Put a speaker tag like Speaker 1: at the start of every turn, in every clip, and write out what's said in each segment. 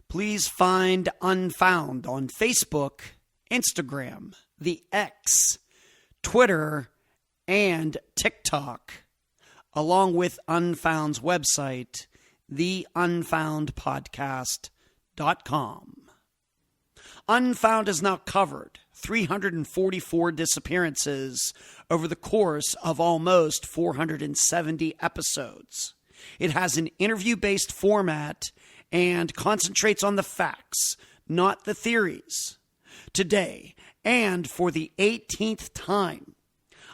Speaker 1: Please find Unfound on Facebook, Instagram, the X, Twitter, and TikTok, along with Unfound's website, theunfoundpodcast.com. Unfound has now covered 344 disappearances over the course of almost 470 episodes. It has an interview-based format and concentrates on the facts, not the theories. Today, and for the 18th time,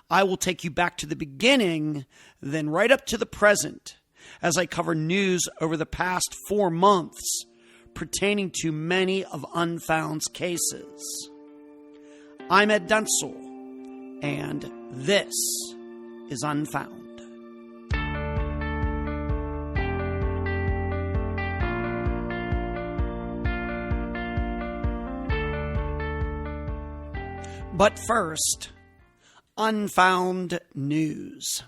Speaker 1: I will take you back to the beginning, then right up to the present, as I cover news over the past 4 months pertaining to many of Unfound's cases. I'm Ed Dunsel, and this is Unfound. But first, Unfound news.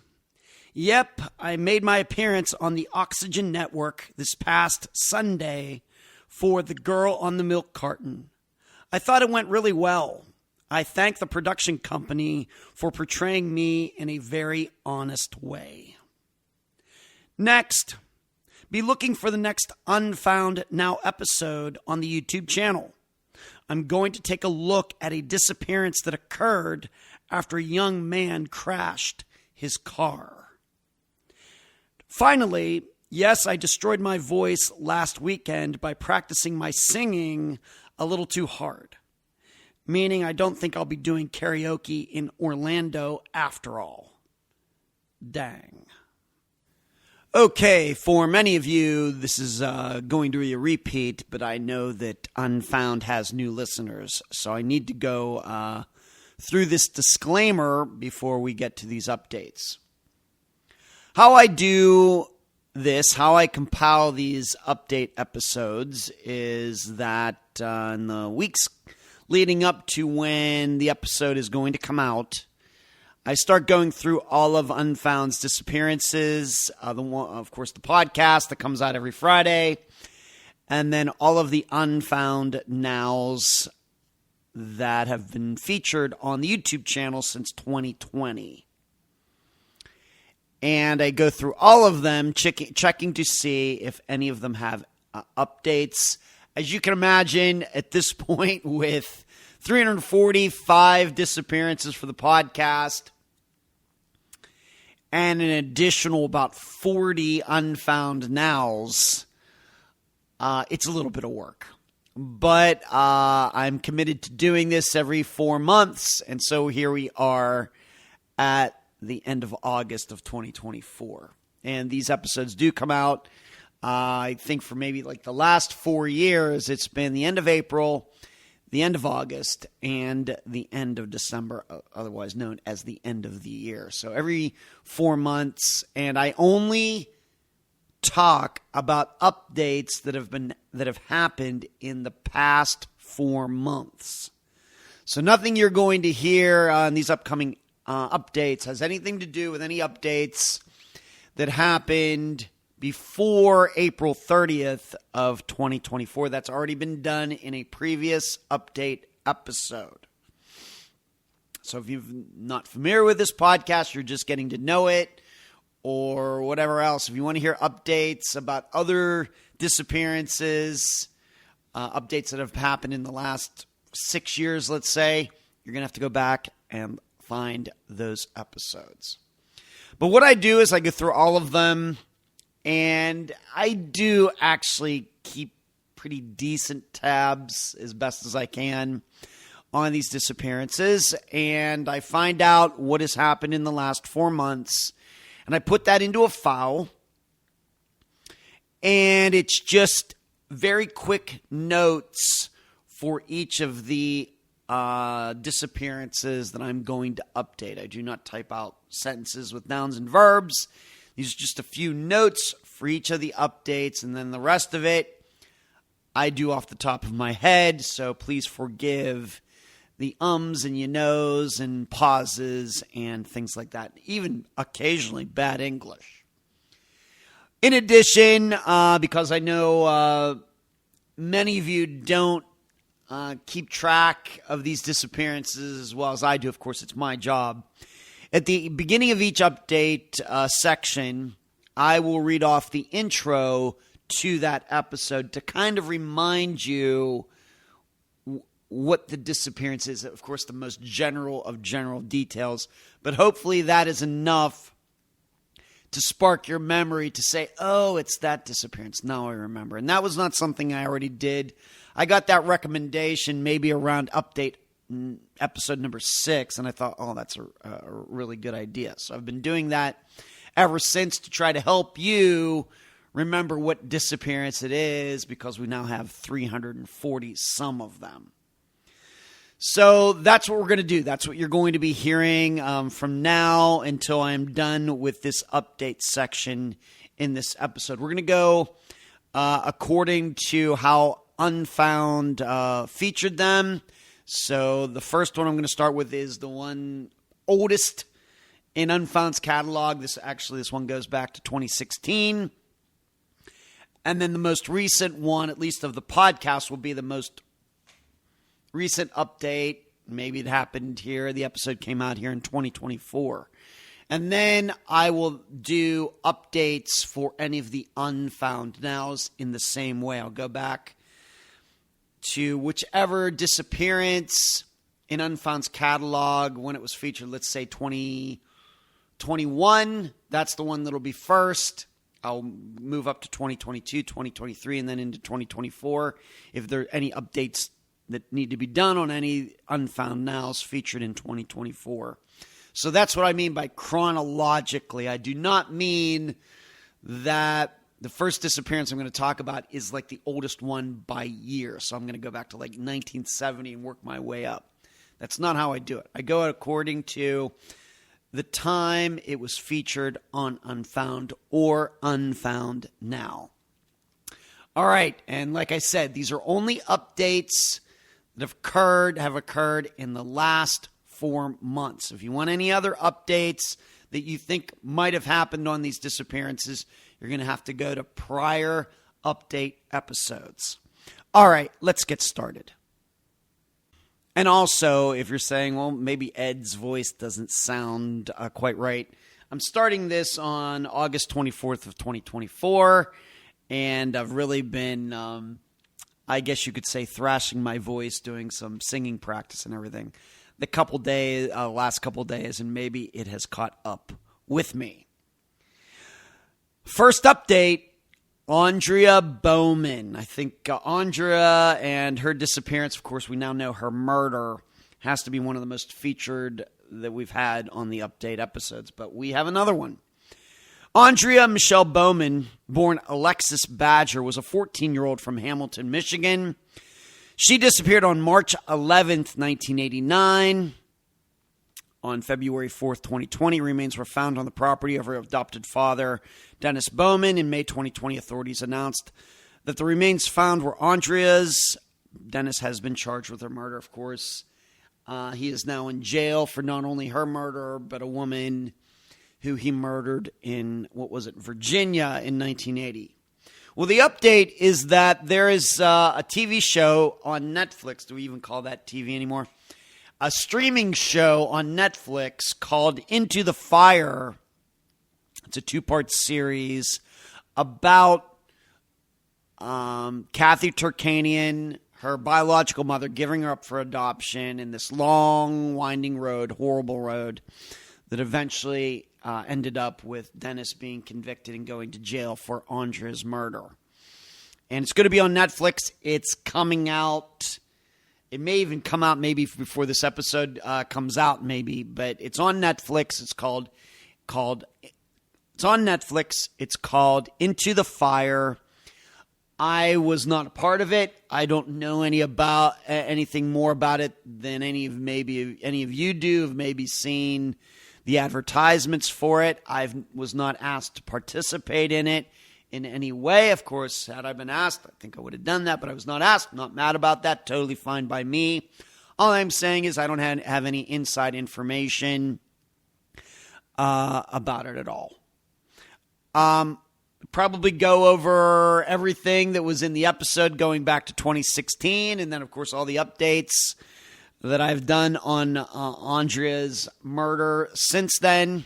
Speaker 1: Yep, I made my appearance on the Oxygen Network this past Sunday for The Girl on the Milk Carton. I thought it went really well. I thank the production company for portraying me in a very honest way. Next, be looking for the next Unfound Now episode on the YouTube channel. I'm going to take a look at a disappearance that occurred after a young man crashed his car. Finally, yes, I destroyed my voice last weekend by practicing my singing a little too hard, meaning I don't think I'll be doing karaoke in Orlando after all. Dang. Okay, for many of you, this is going to be a repeat, but I know that Unfound has new listeners, so I need to go through this disclaimer before we get to these updates. How I do this, how I compile these update episodes, is that in the weeks leading up to when the episode is going to come out, I start going through all of Unfound's disappearances, of course, the podcast that comes out every Friday, and then all of the Unfound Nows that have been featured on the YouTube channel since 2020. And I go through all of them, checking to see if any of them have updates. As you can imagine, at this point, with 345 disappearances for the podcast, and an additional about 40 Unfound Nows, it's a little bit of work. But I'm committed to doing this every 4 months, and so here we are at the end of August of 2024. And these episodes do come out, I think for maybe like the last 4 years, it's been the end of April, the end of August, and the end of December, otherwise known as the end of the year. So every 4 months, and I only talk about updates that have happened in the past 4 months. So nothing you're going to hear on these upcoming updates has anything to do with any updates that happened before April 30th of 2024. That's already been done in a previous update episode. So if you're not familiar with this podcast, you're just getting to know it, or whatever else. If you want to hear updates about other disappearances, updates that have happened in the last 6 years, let's say, you're going to have to go back and find those episodes. But what I do is I go through all of them, and I do actually keep pretty decent tabs as best as I can on these disappearances, and I find out what has happened in the last 4 months, and I put that into a file, and it's just very quick notes for each of the disappearances that I'm going to update. I do not type out sentences with nouns and verbs. These are just a few notes for each of the updates, and then the rest of it I do off the top of my head, so please forgive the ums and you knows and pauses and things like that, even occasionally bad English. In addition, because I know many of you don't keep track of these disappearances as well as I do. Of course, it's my job. At the beginning of each update section, I will read off the intro to that episode to kind of remind you what the disappearance is. Of course, the most general of general details, but hopefully that is enough to spark your memory to say, oh, it's that disappearance. Now I remember. And that was not something I already did. I got that recommendation maybe around update episode number 6, and I thought, oh, that's a really good idea. So I've been doing that ever since to try to help you remember what disappearance it is, because we now have 340 some of them. So that's what we're going to do. That's what you're going to be hearing from now until I'm done with this update section in this episode. We're going to go according to how Unfound featured them. So the first one I'm going to start with is the one oldest in Unfound's catalog. This one goes back to 2016. And then the most recent one, at least of the podcast, will be the most recent update. Maybe it happened here. The episode came out here in 2024. And then I will do updates for any of the Unfound Nows in the same way. I'll go back to whichever disappearance in Unfound's catalog when it was featured, let's say 2021. That's the one that'll be first. I'll move up to 2022, 2023, and then into 2024 if there are any updates that need to be done on any Unfound Nows featured in 2024. So that's what I mean by chronologically. I do not mean that the first disappearance I'm going to talk about is like the oldest one by year. So I'm going to go back to like 1970 and work my way up. That's not how I do it. I go according to the time it was featured on Unfound or Unfound Now. All right, and like I said, these are only updates that have occurred in the last 4 months. If you want any other updates that you think might have happened on these disappearances, you're going to have to go to prior update episodes. All right, let's get started. And also, if you're saying, well, maybe Ed's voice doesn't sound quite right, I'm starting this on August 24th of 2024, and I've really been, I guess you could say, thrashing my voice, doing some singing practice and everything. Last couple days, and maybe it has caught up with me. First update, Andrea Bowman. I think Andrea and her disappearance, of course, we now know her murder has to be one of the most featured that we've had on the update episodes, but we have another one. Andrea Michelle Bowman, born Alexis Badger, was a 14-year-old from Hamilton, Michigan. She disappeared on March 11th, 1989. On February 4th, 2020, remains were found on the property of her adopted father, Dennis Bowman. In May 2020, authorities announced that the remains found were Andrea's. Dennis has been charged with her murder, of course. He is now in jail for not only her murder, but a woman who he murdered in, Virginia in 1980. Well, the update is that there is a TV show on Netflix. Do we even call that TV anymore? A streaming show on Netflix called Into the Fire. It's a 2-part series about Kathy Turkanian, her biological mother, giving her up for adoption in this long, winding road, horrible road, that eventually ended up with Dennis being convicted and going to jail for Andrea's murder. And it's going to be on Netflix. It's coming out. It may even come out maybe before this episode comes out, maybe. But it's on Netflix. It's called Into the Fire. I was not a part of it. I don't know anything more about it than any of you do. Have maybe seen the advertisements for it. I was not asked to participate in it in any way. Of course, had I been asked, I think I would have done that, but I was not asked. Not mad about that. Totally fine by me. All I'm saying is I don't have any inside information about it at all. Probably go over everything that was in the episode going back to 2016, and then, of course, all the updates that I've done on Andrea's murder since then.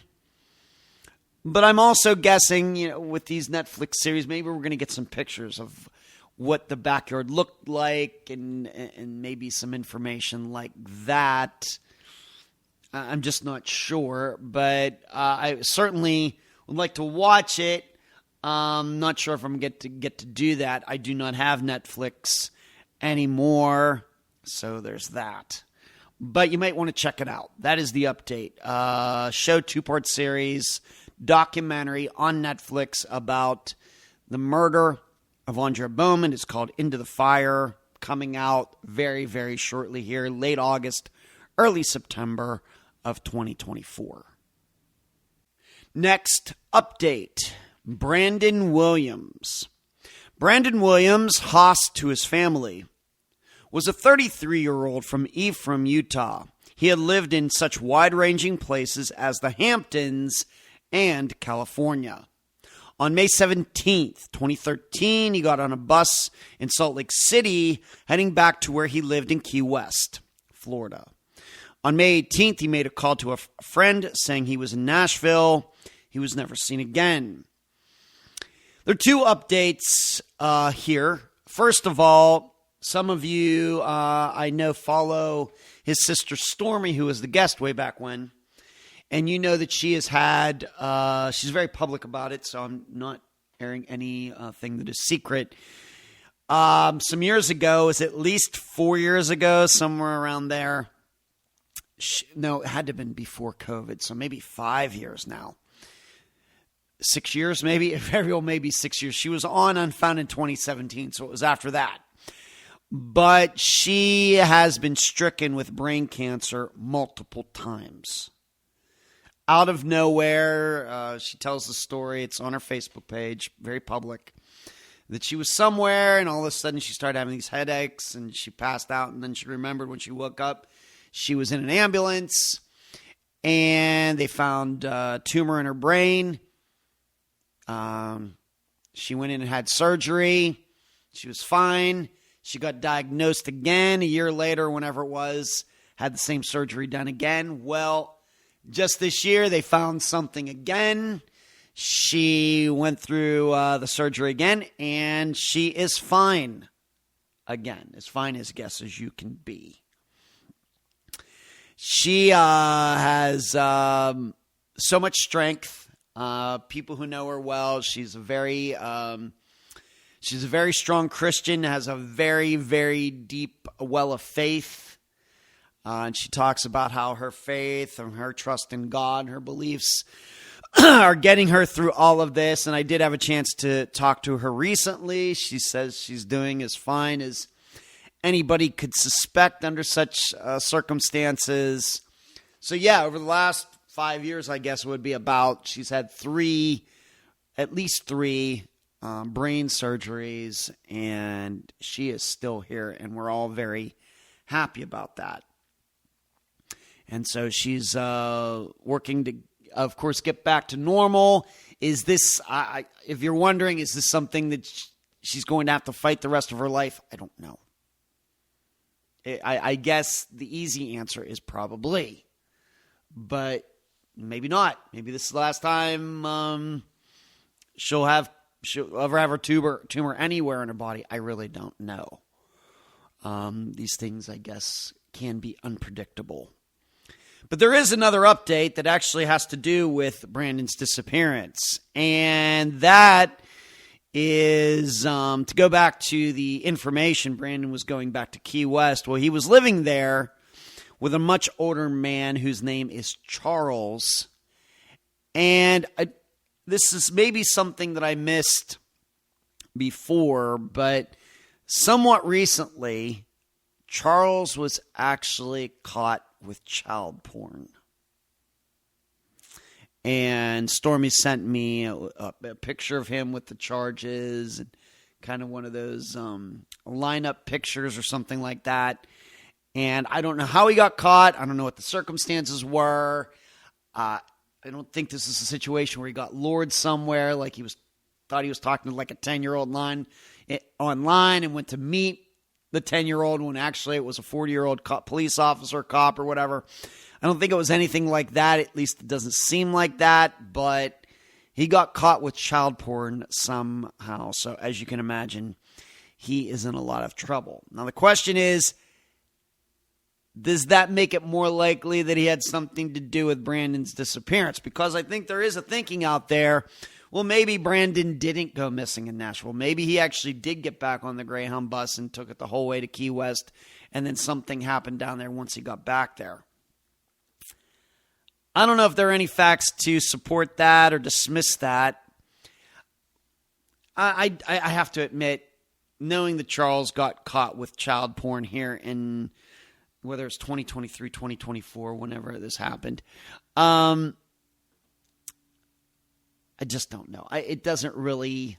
Speaker 1: But I'm also guessing, with these Netflix series, maybe we're going to get some pictures of what the backyard looked like and maybe some information like that. I'm just not sure, but I certainly would like to watch it. Not sure if I'm going to get to do that. I do not have Netflix anymore, so there's that. But you might want to check it out. That is the update. Show 2-part series, documentary on Netflix about the murder of Andrea Bowman. It's called Into the Fire, coming out very, very shortly here, late August, early September of 2024. Next update. Brandon Williams. Brandon Williams, host to his family, was a 33-year-old from Ephraim, Utah. He had lived in such wide-ranging places as the Hamptons and California. On May 17th, 2013, he got on a bus in Salt Lake City, heading back to where he lived in Key West, Florida. On May 18th, he made a call to a friend saying he was in Nashville. He was never seen again. There are two updates here. First of all, some of you I know follow his sister Stormy, who was the guest way back when. And you know that she has had, she's very public about it, so I'm not airing anything that is secret. Some years ago, is at least 4 years ago, somewhere around there. No, it had to have been before COVID, so maybe 5 years now. 6 years, maybe, very well, maybe 6 years. She was on Unfound in 2017, so it was after that. But she has been stricken with brain cancer multiple times. Out of nowhere, she tells the story. It's on her Facebook page, very public, that she was somewhere, and all of a sudden she started having these headaches, and she passed out, and then she remembered when she woke up, she was in an ambulance, and they found a tumor in her brain. She went in and had surgery. She was fine. She got diagnosed again a year later, whenever it was, had the same surgery done again. Well, just this year, they found something again. She went through the surgery again, and she is fine again. As fine as guess as you can be. She has so much strength. People who know her well, she's a very strong Christian, has a very, very deep well of faith. And she talks about how her faith and her trust in God, her beliefs are getting her through all of this. And I did have a chance to talk to her recently. She says she's doing as fine as anybody could suspect under such circumstances. So yeah, over the last 5 years, I guess it would be about, she's had at least three brain surgeries, and she is still here, and we're all very happy about that. And so she's working to, of course, get back to normal. Is this, if you're wondering, is this something that she's going to have to fight the rest of her life? I don't know. I guess the easy answer is probably, but maybe not. Maybe this is the last time she'll ever have her tumor anywhere in her body. I really don't know. These things, I guess, can be unpredictable. But there is another update that actually has to do with Brandon's disappearance. And that is, to go back to the information, Brandon was going back to Key West. Well, he was living there with a much older man whose name is Charles. And this is maybe something that I missed before, but somewhat recently, Charles was actually caught with child porn. And Stormy sent me a picture of him with the charges, and kind of one of those lineup pictures or something like that. And I don't know how he got caught. I don't know what the circumstances were. I don't think this is a situation where he got lured somewhere, like he was thought he was talking to like a 10-year-old online and went to meet the 10-year-old when actually it was a 40-year-old police officer, cop, or whatever. I don't think it was anything like that. At least it doesn't seem like that. But he got caught with child porn somehow. So as you can imagine, he is in a lot of trouble. Now the question is, does that make it more likely that he had something to do with Brandon's disappearance? Because I think there is a thinking out there, well, maybe Brandon didn't go missing in Nashville. Maybe he actually did get back on the Greyhound bus and took it the whole way to Key West, and then something happened down there once he got back there. I don't know if there are any facts to support that or dismiss that. I have to admit, knowing that Charles got caught with child porn here in, whether it's 2023, 2024, whenever this happened, I just don't know. It doesn't really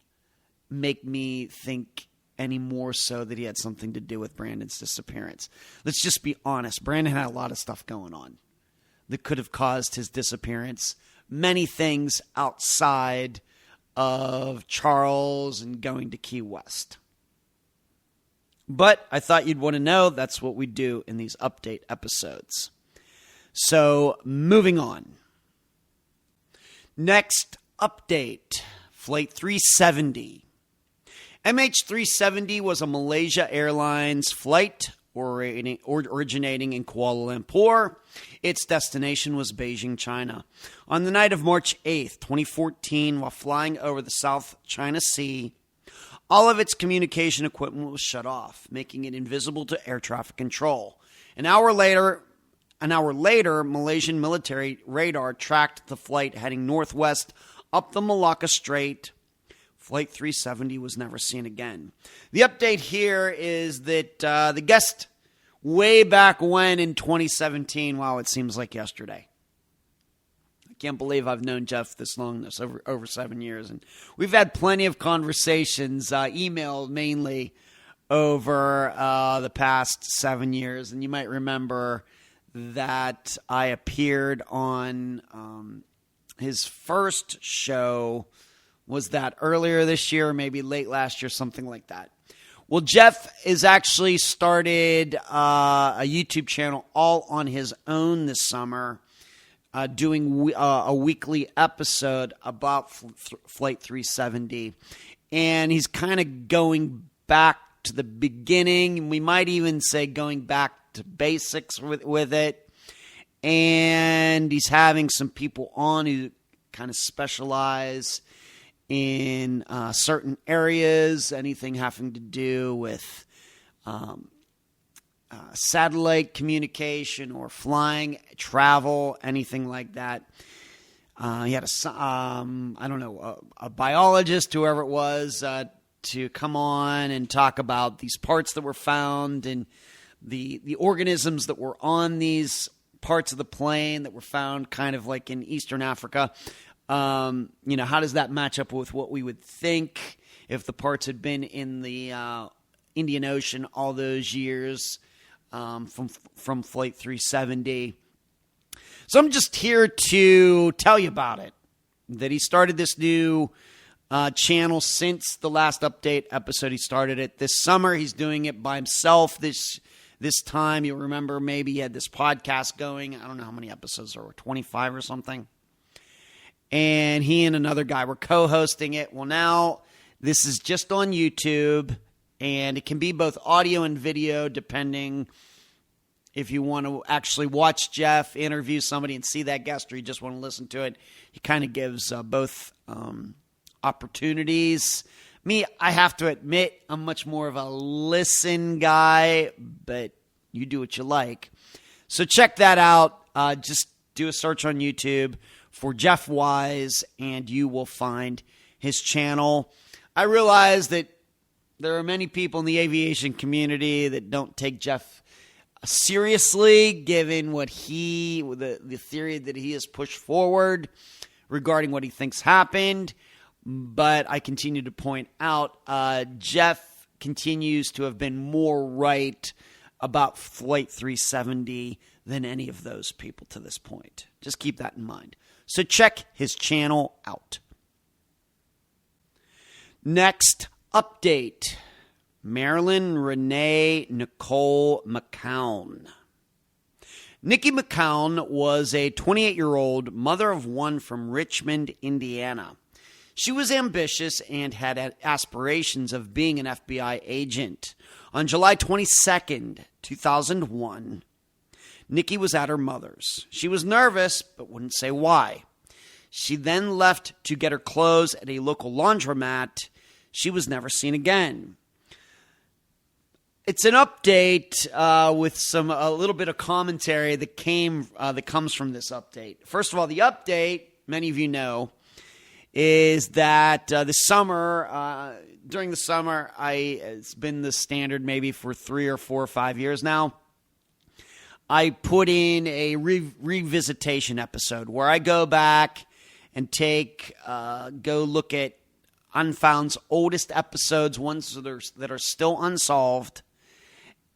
Speaker 1: make me think any more so that he had something to do with Brandon's disappearance. Let's just be honest. Brandon had a lot of stuff going on that could have caused his disappearance. Many things outside of Charles and going to Key West. But I thought you'd want to know. That's what we do in these update episodes. So, moving on. Next update, Flight 370. MH370 was a Malaysia Airlines flight originating in Kuala Lumpur. Its destination was Beijing, China. On the night of March 8th, 2014, while flying over the South China Sea, all of its communication equipment was shut off, making it invisible to air traffic control. An hour later, Malaysian military radar tracked the flight heading northwest up the Malacca Strait. Flight 370 was never seen again. The update here is that the guest way back when in 2017, wow, it seems like yesterday. I can't believe I've known Jeff this long, over 7 years. And we've had plenty of conversations, emailed mainly, over the past 7 years. And you might remember that I appeared on his first show. Was that earlier this year or maybe late last year, something like that? Well, Jeff has actually started a YouTube channel all on his own this summer, doing a weekly episode about Flight 370. And he's kind of going back to the beginning. We might even say going back to basics with it. And he's having some people on who kind of specialize in certain areas, anything having to do with satellite communication or flying, travel, anything like that. He had a biologist, whoever it was, to come on and talk about these parts that were found and the organisms that were on these parts of the plane that were found kind of like in Eastern Africa. How does that match up with what we would think if the parts had been in the Indian Ocean all those years from Flight 370? So I'm just here to tell you about it, that he started this new channel since the last update episode. He started it this summer. He's doing it by himself this time. You'll remember maybe he had this podcast going. I don't know how many episodes there were, 25 or something. And he and another guy were co-hosting it. Well, now this is just on YouTube, and it can be both audio and video, depending if you want to actually watch Jeff interview somebody and see that guest, or you just want to listen to it. He kind of gives both opportunities. Me, I have to admit, I'm much more of a listen guy, but you do what you like. So check that out. Just do a search on YouTube for Jeff Wise, and you will find his channel. I realize that there are many people in the aviation community that don't take Jeff seriously, given what the theory that he has pushed forward regarding what he thinks happened. But I continue to point out, Jeff continues to have been more right about Flight 370 than any of those people to this point. Just keep that in mind. So check his channel out. Next update. Marilyn Renee Nicole McCown. Nikki McCown was a 28-year-old mother of one from Richmond, Indiana. She was ambitious and had aspirations of being an FBI agent. On July 22nd, 2001, Nikki was at her mother's. She was nervous, but wouldn't say why. She then left to get her clothes at a local laundromat. She was never seen again. It's an update with a little bit of commentary that comes from this update. First of all, the update, many of you know, is that during the summer, it's been the standard maybe for 3 or 4 or 5 years now. I put in a revisitation episode where I go back and go look at Unfound's oldest episodes, ones that are still unsolved,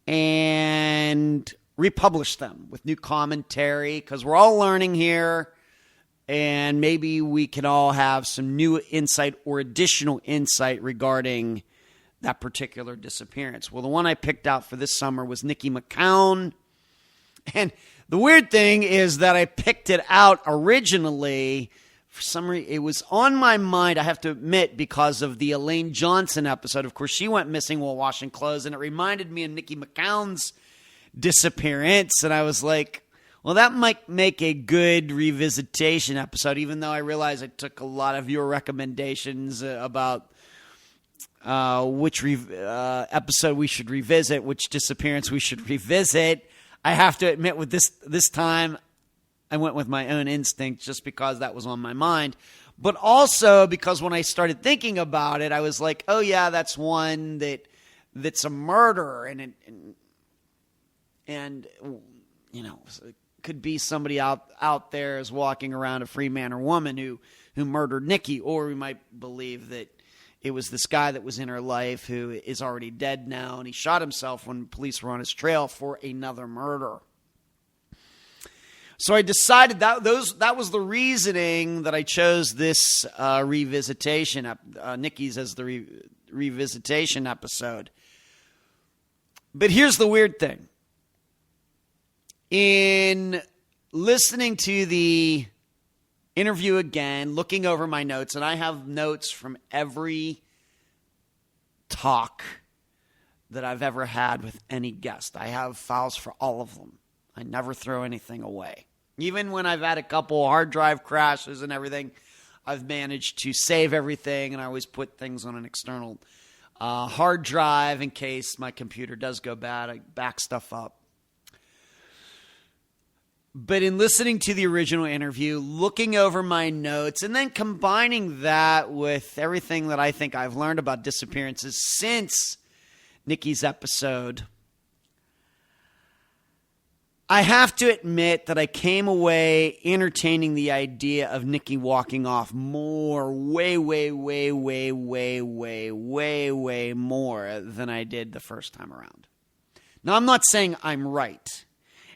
Speaker 1: and republish them with new commentary, because we're all learning here, and maybe we can all have some new insight or additional insight regarding that particular disappearance. Well, the one I picked out for this summer was Nikki McCown. And the weird thing is that I picked it out originally. For some reason, it was on my mind, I have to admit, because of the Elaine Johnson episode. Of course, she went missing while washing clothes, and it reminded me of Nikki McCown's disappearance. And I was like, well, that might make a good revisitation episode, even though I realize I took a lot of your recommendations about which episode we should revisit, which disappearance we should revisit. I have to admit, with this time, I went with my own instinct just because that was on my mind. But also because when I started thinking about it, I was like, oh, yeah, that's one that's a murder. And you know, it could be somebody out there is walking around, a free man or woman who murdered Nikki. Or we might believe that it was this guy that was in her life who is already dead now, and he shot himself when police were on his trail for another murder. So I decided that was the reasoning that I chose this revisitation, Nikki's as the revisitation episode. But here's the weird thing. In listening to the interview again, looking over my notes, and I have notes from every talk that I've ever had with any guest. I have files for all of them. I never throw anything away. Even when I've had a couple hard drive crashes and everything, I've managed to save everything, and I always put things on an external hard drive in case my computer does go bad. I back stuff up. But in listening to the original interview, looking over my notes, and then combining that with everything that I think I've learned about disappearances since Nikki's episode, I have to admit that I came away entertaining the idea of Nikki walking off way more than I did the first time around. Now, I'm not saying I'm right.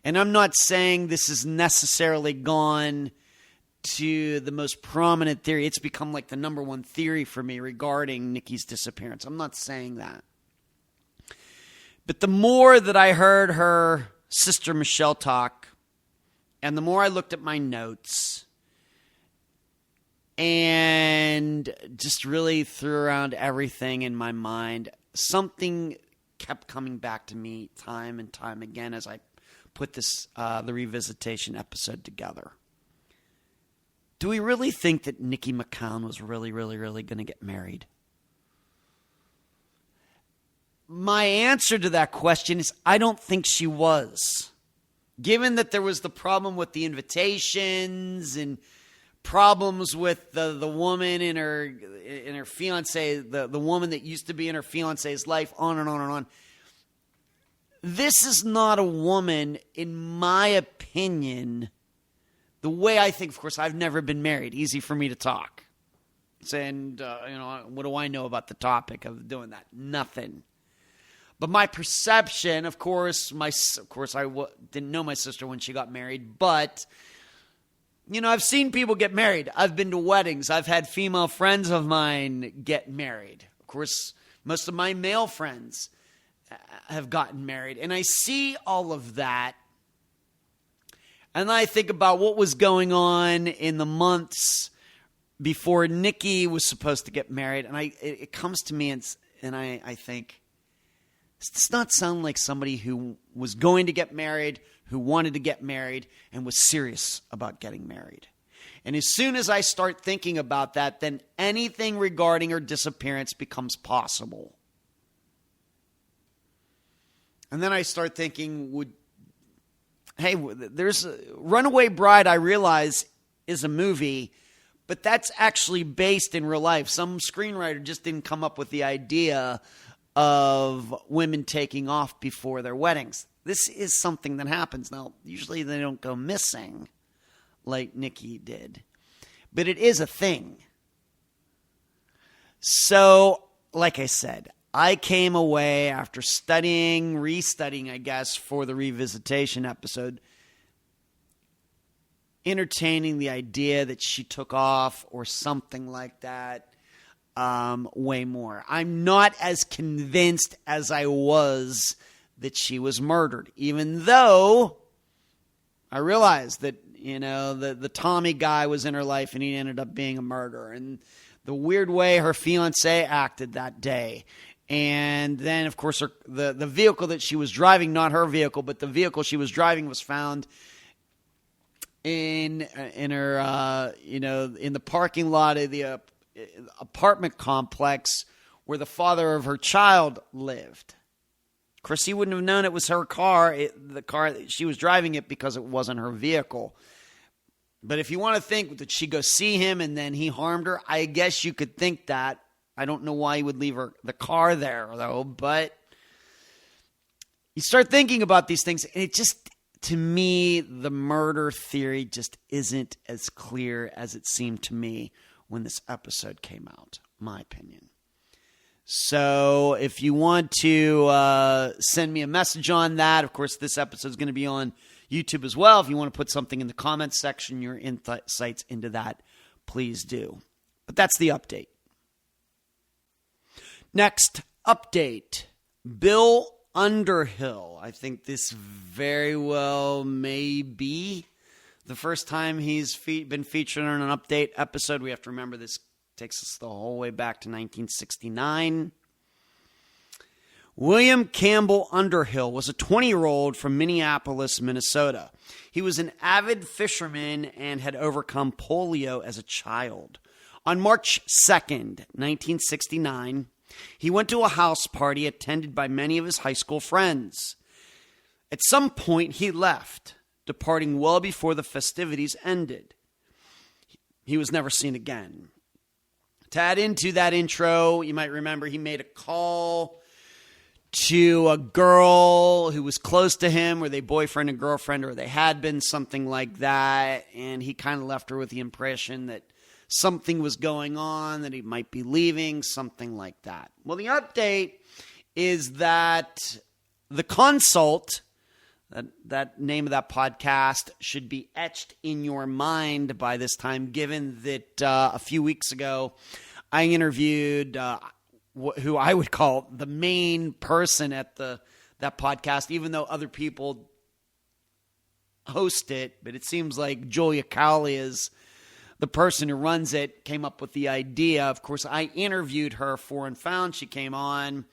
Speaker 1: And I'm not saying this has necessarily gone to the most prominent theory. It's become like the number one theory for me regarding Nikki's disappearance. I'm not saying that. But the more that I heard her sister Michelle talk, and the more I looked at my notes and just really threw around everything in my mind, something kept coming back to me time and time again as I put this the revisitation episode together. Do we really think that Nikki McCown was really going to get married? My answer to that question is I don't think she was. Given that there was the problem with the invitations and problems with the woman in her fiance, the woman that used to be in her fiance's life, on and on and on. This is not a woman, in my opinion, the way I think. Of course, I've never been married. Easy for me to talk. And, what do I know about the topic of doing that? Nothing. But my perception, of course, I didn't know my sister when she got married, but I've seen people get married. I've been to weddings. I've had female friends of mine get married. Of course, most of my male friends have gotten married. And I see all of that. And I think about what was going on in the months before Nikki was supposed to get married. And it comes to me and I think, does this not sound like somebody who was going to get married, who wanted to get married, and was serious about getting married? And as soon as I start thinking about that, then anything regarding her disappearance becomes possible. And then I start thinking, there's a Runaway Bride, I realize, is a movie, but that's actually based in real life. Some screenwriter just didn't come up with the idea of women taking off before their weddings. This is something that happens. Now, usually they don't go missing like Nikki did, but it is a thing. So, like I said, I came away after restudying, I guess, for the revisitation episode, entertaining the idea that she took off or something like that way more. I'm not as convinced as I was that she was murdered, even though I realized that, the Tommy guy was in her life and he ended up being a murderer. And the weird way her fiancé acted that day. And then, of course, the vehicle that she was driving, not her vehicle, but the vehicle she was driving was found in her, in the parking lot of the apartment complex where the father of her child lived. Of course, he wouldn't have known it was her car, the car that she was driving it, because it wasn't her vehicle. But if you want to think, did she go see him and then he harmed her? I guess you could think that. I don't know why he would leave the car there, though. But you start thinking about these things, and it just, to me, the murder theory just isn't as clear as it seemed to me when this episode came out, my opinion. So if you want to send me a message on that, of course, this episode is going to be on YouTube as well. If you want to put something in the comments section, your insights into that, please do. But that's the update. Next update, Bill Underhill. I think this very well may be the first time he's been featured on an update episode. We have to remember this takes us the whole way back to 1969. William Campbell Underhill was a 20-year-old from Minneapolis, Minnesota. He was an avid fisherman and had overcome polio as a child. On March 2nd, 1969, he went to a house party attended by many of his high school friends. At some point, he left, departing well before the festivities ended. He was never seen again. To add into that intro, you might remember he made a call to a girl who was close to him. Were they boyfriend and girlfriend, or they had been, something like that. And he kind of left her with the impression that something was going on, that he might be leaving, something like that. Well, the update is that the consult, that name of that podcast, should be etched in your mind by this time, given that a few weeks ago I interviewed who I would call the main person at that podcast, even though other people host it. But it seems like Julia Cowley is the person who runs it, came up with the idea. Of course, I interviewed her for Unfound. She came on,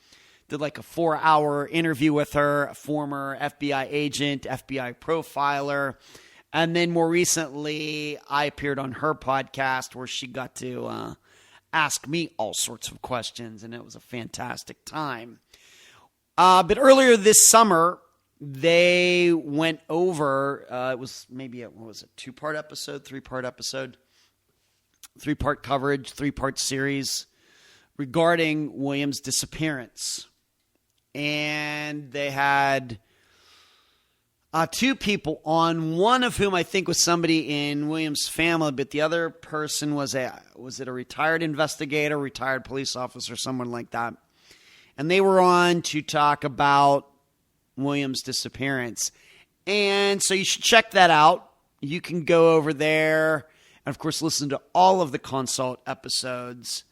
Speaker 1: did like a 4-hour interview with her, a former FBI agent, FBI profiler. And then more recently, I appeared on her podcast where she got to ask me all sorts of questions, and it was a fantastic time. But earlier this summer, they went over, it was maybe a 2-part episode, 3-part episode, 3-part coverage, 3-part series regarding William's disappearance. And they had 2 people on, one of whom I think was somebody in William's family, but the other person was it a retired investigator, retired police officer, someone like that. And they were on to talk about William's disappearance. And so you should check that out. you can go over there and, of course, listen to all of the Consult episodes.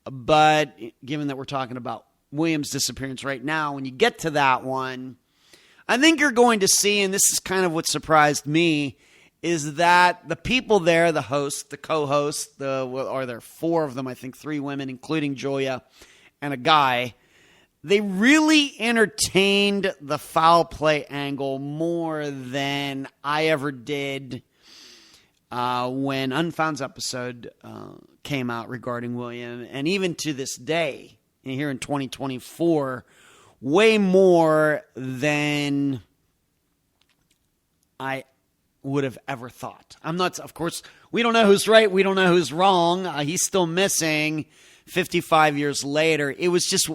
Speaker 1: But given that we're talking about William's disappearance right now, when you get to that one, I think you're going to see, and this is kind of what surprised me, is that the people there, the host, the co-host, or there are four of them, I think 3 women, including Julia, and a guy, they really entertained the foul play angle more than I ever did when Unfound's episode came out regarding William. And even to this day, here in 2024, way more than I would have ever thought. I'm not, of course, we don't know who's right. We don't know who's wrong. He's still missing 55 years later. It was just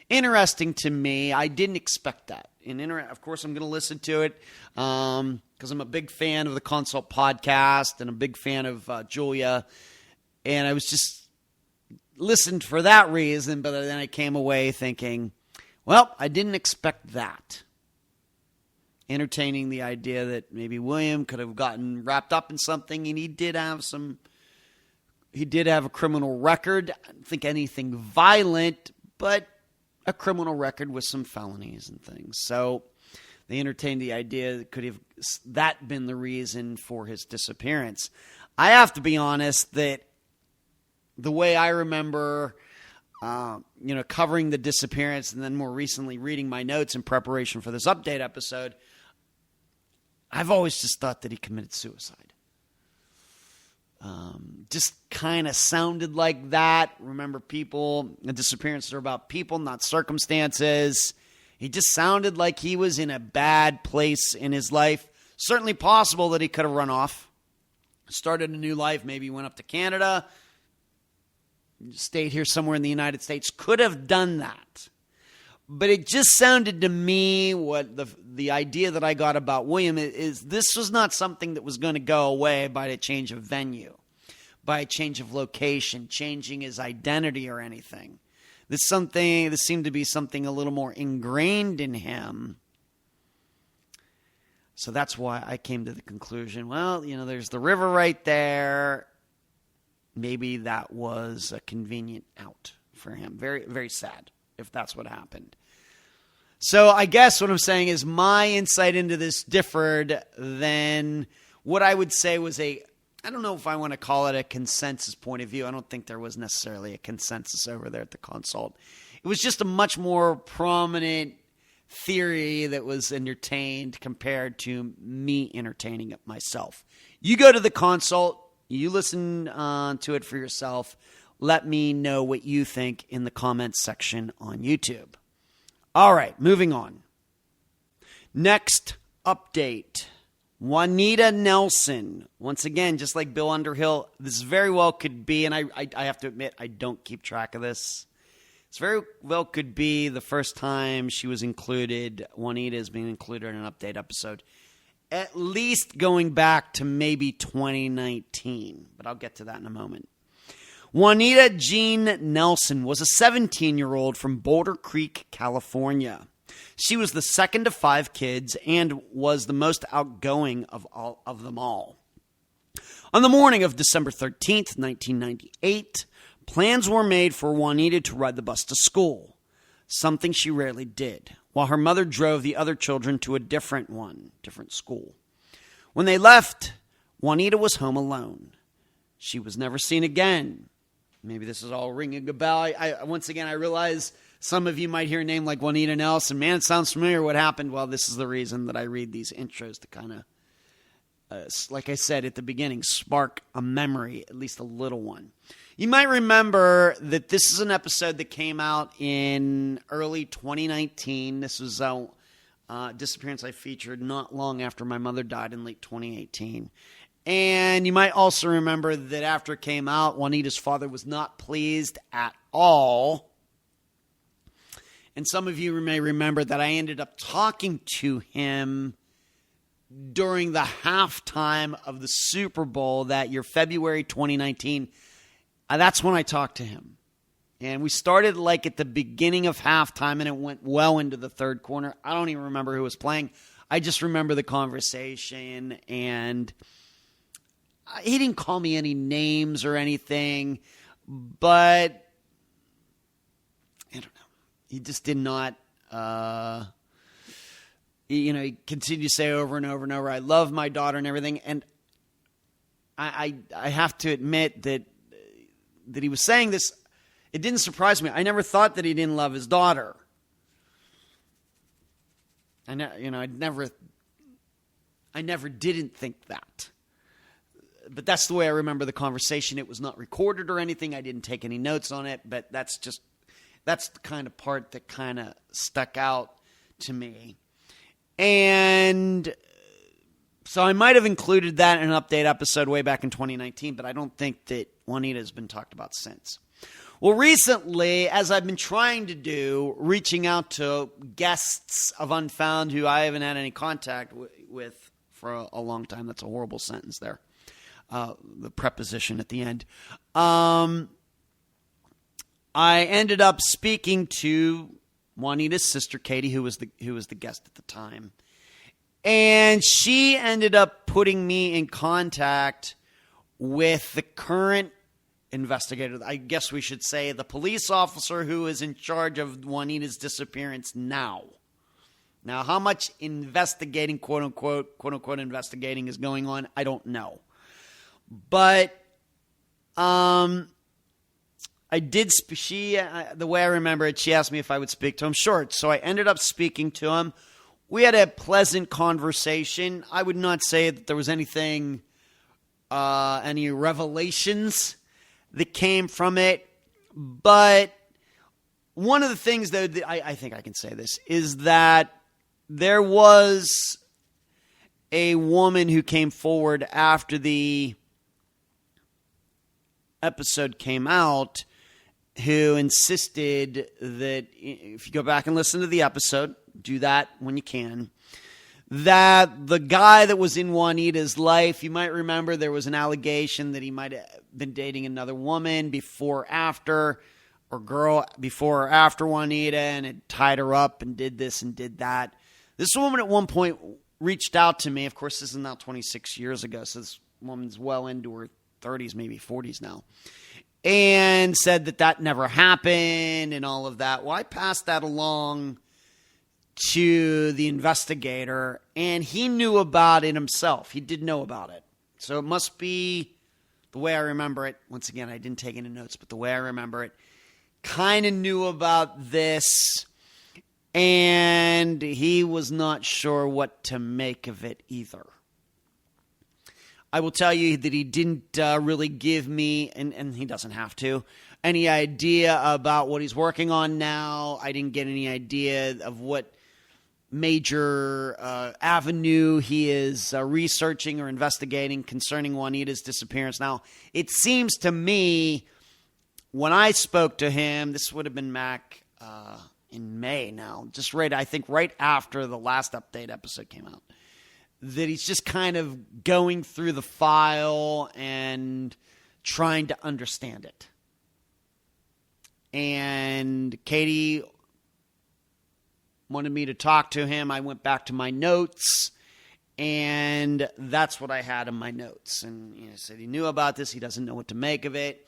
Speaker 1: interesting to me. I didn't expect that. Of course, I'm going to listen to it because I'm a big fan of the Consult podcast and a big fan of Julia. And I was just listened for that reason, but then I came away thinking, well, I didn't expect that. Entertaining the idea that maybe William could have gotten wrapped up in something, and he did have a criminal record. I don't think anything violent, but a criminal record with some felonies and things. So they entertained the idea that could have that been the reason for his disappearance. I have to be honest that the way I remember, covering the disappearance and then more recently reading my notes in preparation for this update episode, I've always just thought that he committed suicide. Just kind of sounded like that. Remember, the disappearances are about people, not circumstances. He just sounded like he was in a bad place in his life. Certainly possible that he could have run off, started a new life, maybe went up to Canada, stayed here somewhere in the United States, could have done that. But it just sounded to me, what the idea that I got about William is this was not something that was going to go away by a change of venue, by a change of location, changing his identity or anything. This seemed to be something a little more ingrained in him. So that's why I came to the conclusion, well, there's the river right there. Maybe that was a convenient out for him. Very, very sad if that's what happened. So I guess what I'm saying is my insight into this differed than what I would say was I don't know if I want to call it a consensus point of view. I don't think there was necessarily a consensus over there at the Consult. It was just a much more prominent theory that was entertained compared to me entertaining it myself. You go to the Consult, you listen to it for yourself. Let me know what you think in the comments section on YouTube. All right, moving on. Next update. Juanita Nelson. Once again, just like Bill Underhill, this very well could be, and I have to admit, I don't keep track of this. This very well could be the first time she was included. Juanita is being included in an update episode. At least going back to maybe 2019. But I'll get to that in a moment. Juanita Jean Nelson was a 17-year-old from Boulder Creek, California. She was the second of 5 kids and was the most outgoing of them all. On the morning of December 13th, 1998, plans were made for Juanita to ride the bus to school, something she rarely did, while her mother drove the other children to a different school. When they left, Juanita was home alone. She was never seen again. Maybe this is all ringing a bell. Once again, I realize some of you might hear a name like Juanita Nelson. Man, it sounds familiar. What happened? Well, this is the reason that I read these intros to kind of, like I said at the beginning, spark a memory, at least a little one. You might remember that this is an episode that came out in early 2019. This was a disappearance I featured not long after my mother died in late 2018. And you might also remember that after it came out, Juanita's father was not pleased at all. And some of you may remember that I ended up talking to him during the halftime of the Super Bowl that year, February 2019. That's when I talked to him. And we started like at the beginning of halftime, and it went well into the third quarter. I don't even remember who was playing. I just remember the conversation, and he didn't call me any names or anything, but I don't know. He just did not, he continued to say over and over and over, I love my daughter and everything. And I have to admit that he was saying this. It didn't surprise me. I never thought that he didn't love his daughter. I never didn't think that. But that's the way I remember the conversation. It was not recorded or anything. I didn't take any notes on it, but that's the kind of part that kind of stuck out to me. And so I might have included that in an update episode way back in 2019, but I don't think that Juanita has been talked about since. Well, recently, as I've been trying to do, reaching out to guests of Unfound who I haven't had any contact with for a long time. That's a horrible sentence there. The preposition at the end. I ended up speaking to Juanita's sister, Katie, who was the guest at the time. And she ended up putting me in contact with the current investigator. I guess we should say the police officer who is in charge of Juanita's disappearance now. Now, how much investigating, quote unquote, investigating is going on, I don't know. But I did. The way I remember it, she asked me if I would speak to him. Sure. So I ended up speaking to him. We had a pleasant conversation. I would not say that there was anything, any revelations that came from it. But one of the things, though, that I think I can say this, is that there was a woman who came forward after the episode came out who insisted that, if you go back and listen to the episode, do that when you can, that the guy that was in Juanita's life, you might remember there was an allegation that he might have been dating another woman before or after Juanita, and had tied her up and did this and did that. This woman at one point reached out to me. Of course, this is now 26 years ago, so this woman's well into her 30s, maybe 40s now, and said that never happened and all of that. Well, I passed that along to the investigator, and he knew about it himself. He did know about it. So it must be, the way I remember it, once again, I didn't take any notes, but the way I remember it, kind of knew about this, and he was not sure what to make of it either. I will tell you that he didn't really give me, and he doesn't have to, any idea about what he's working on now. I didn't get any idea of what major avenue he is researching or investigating concerning Juanita's disappearance. Now, it seems to me, when I spoke to him, this would have been back in May now, I think right after the last update episode came out, that he's just kind of going through the file and trying to understand it. And Katie wanted me to talk to him. I went back to my notes, and that's what I had in my notes. And he said he knew about this. He doesn't know what to make of it.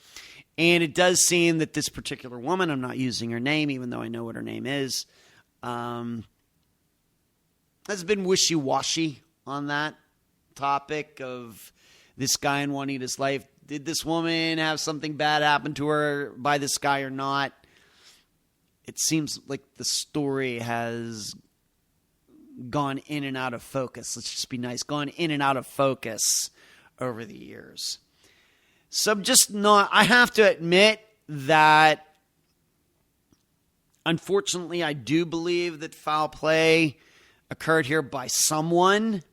Speaker 1: And it does seem that this particular woman, I'm not using her name, even though I know what her name is, has been wishy-washy on that topic of this guy in Juanita's life. Did this woman have something bad happen to her by this guy or not? It seems like the story has gone in and out of focus. Let's just be nice. Gone in and out of focus over the years. So I have to admit that, unfortunately, I do believe that foul play occurred here by someone.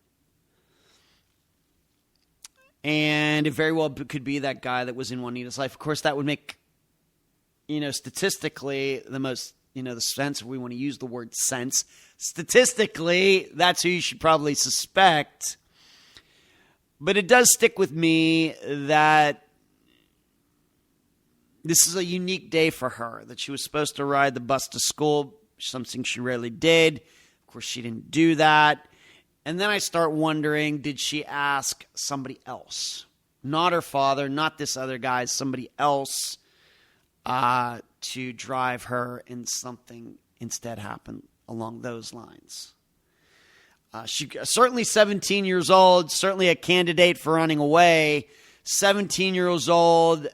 Speaker 1: And it very well could be that guy that was in Juanita's life. Of course, that would make, statistically, the most, the sense, if we want to use the word sense. Statistically, that's who you should probably suspect. But it does stick with me that this is a unique day for her, that she was supposed to ride the bus to school, something she rarely did. Of course, she didn't do that. And then I start wondering, did she ask somebody else? Not her father, not this other guy, somebody else to drive her, and something instead happened along those lines. She certainly 17 years old, certainly a candidate for running away. 17 years old,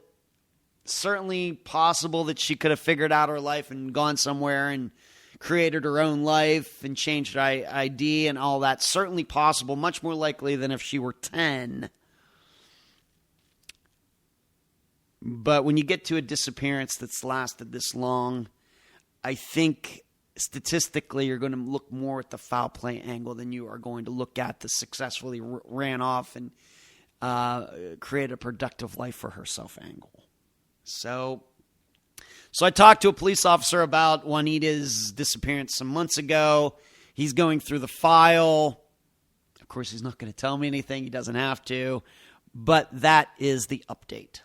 Speaker 1: certainly possible that she could have figured out her life and gone somewhere and created her own life and changed her ID and all that. Certainly possible, much more likely than if she were 10. But when you get to a disappearance that's lasted this long, I think statistically you're going to look more at the foul play angle than you are going to look at the successfully ran off and create a productive life for herself angle. So I talked to a police officer about Juanita's disappearance some months ago. He's going through the file. Of course, he's not going to tell me anything. He doesn't have to. But that is the update.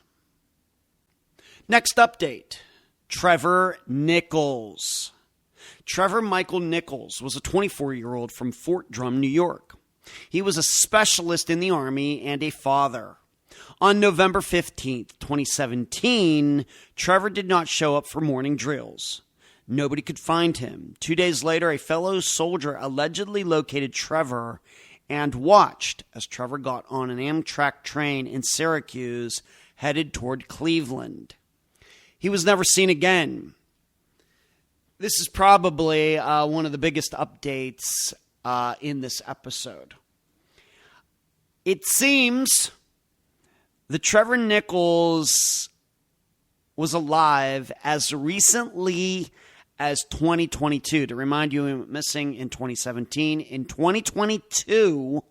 Speaker 1: Next update, Trevor Nichols. Trevor Michael Nichols was a 24-year-old from Fort Drum, New York. He was a specialist in the Army and a father. On November 15th, 2017, Trevor did not show up for morning drills. Nobody could find him. 2 days later, a fellow soldier allegedly located Trevor and watched as Trevor got on an Amtrak train in Syracuse, headed toward Cleveland. He was never seen again. This is probably one of the biggest updates in this episode. It seems that Trevor Nichols was alive as recently as 2022. To remind you, he went missing in 2017. In 2022,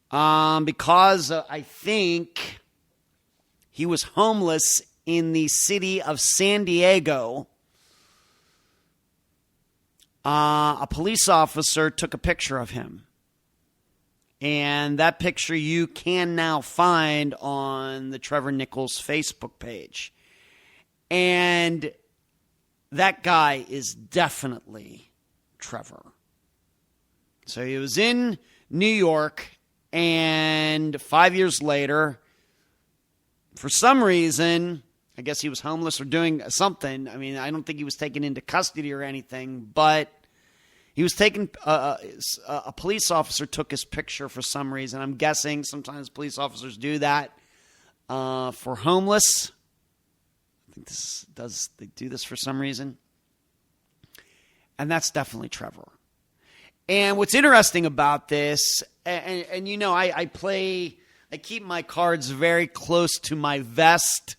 Speaker 1: because I think he was homeless in the city of San Diego, a police officer took a picture of him. And that picture you can now find on the Trevor Nichols Facebook page. And that guy is definitely Trevor. So he was in New York, and 5 years later, for some reason, I guess he was homeless or doing something. I mean, I don't think he was taken into custody or anything, but he was taken, a police officer took his picture for some reason. I'm guessing sometimes police officers do that for homeless. I think they do this for some reason. And that's definitely Trevor. And what's interesting about this, and you know, I keep my cards very close to my vest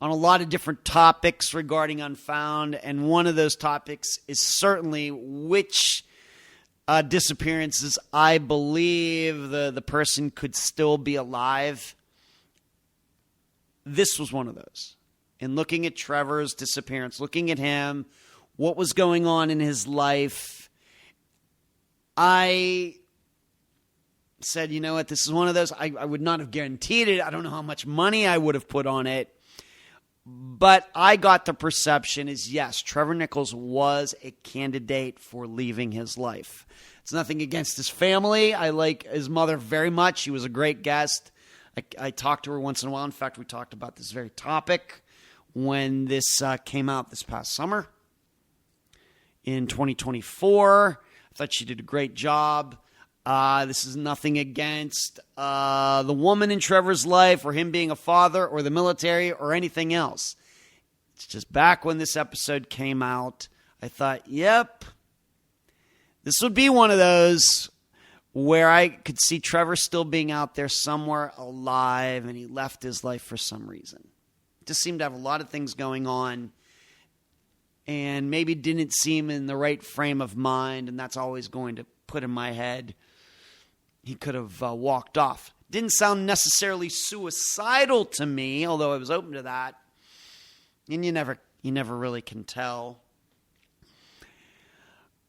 Speaker 1: on a lot of different topics regarding Unfound, and one of those topics is certainly which disappearances I believe the person could still be alive. This was one of those. And looking at Trevor's disappearance, looking at him, what was going on in his life, I said, you know what, this is one of those. I would not have guaranteed it. I don't know how much money I would have put on it. But I got the perception is, yes, Trevor Nichols was a candidate for leaving his life. It's nothing against his family. I like his mother very much. She was a great guest. I talked to her once in a while. In fact, we talked about this very topic when this came out this past summer in 2024. I thought she did a great job. This is nothing against the woman in Trevor's life or him being a father or the military or anything else. It's just back when this episode came out, I thought, yep, this would be one of those where I could see Trevor still being out there somewhere alive, and he left his life for some reason. Just seemed to have a lot of things going on and maybe didn't seem in the right frame of mind, and that's always going to put in my head he could have walked off. Didn't sound necessarily suicidal to me, although I was open to that. And you never really can tell.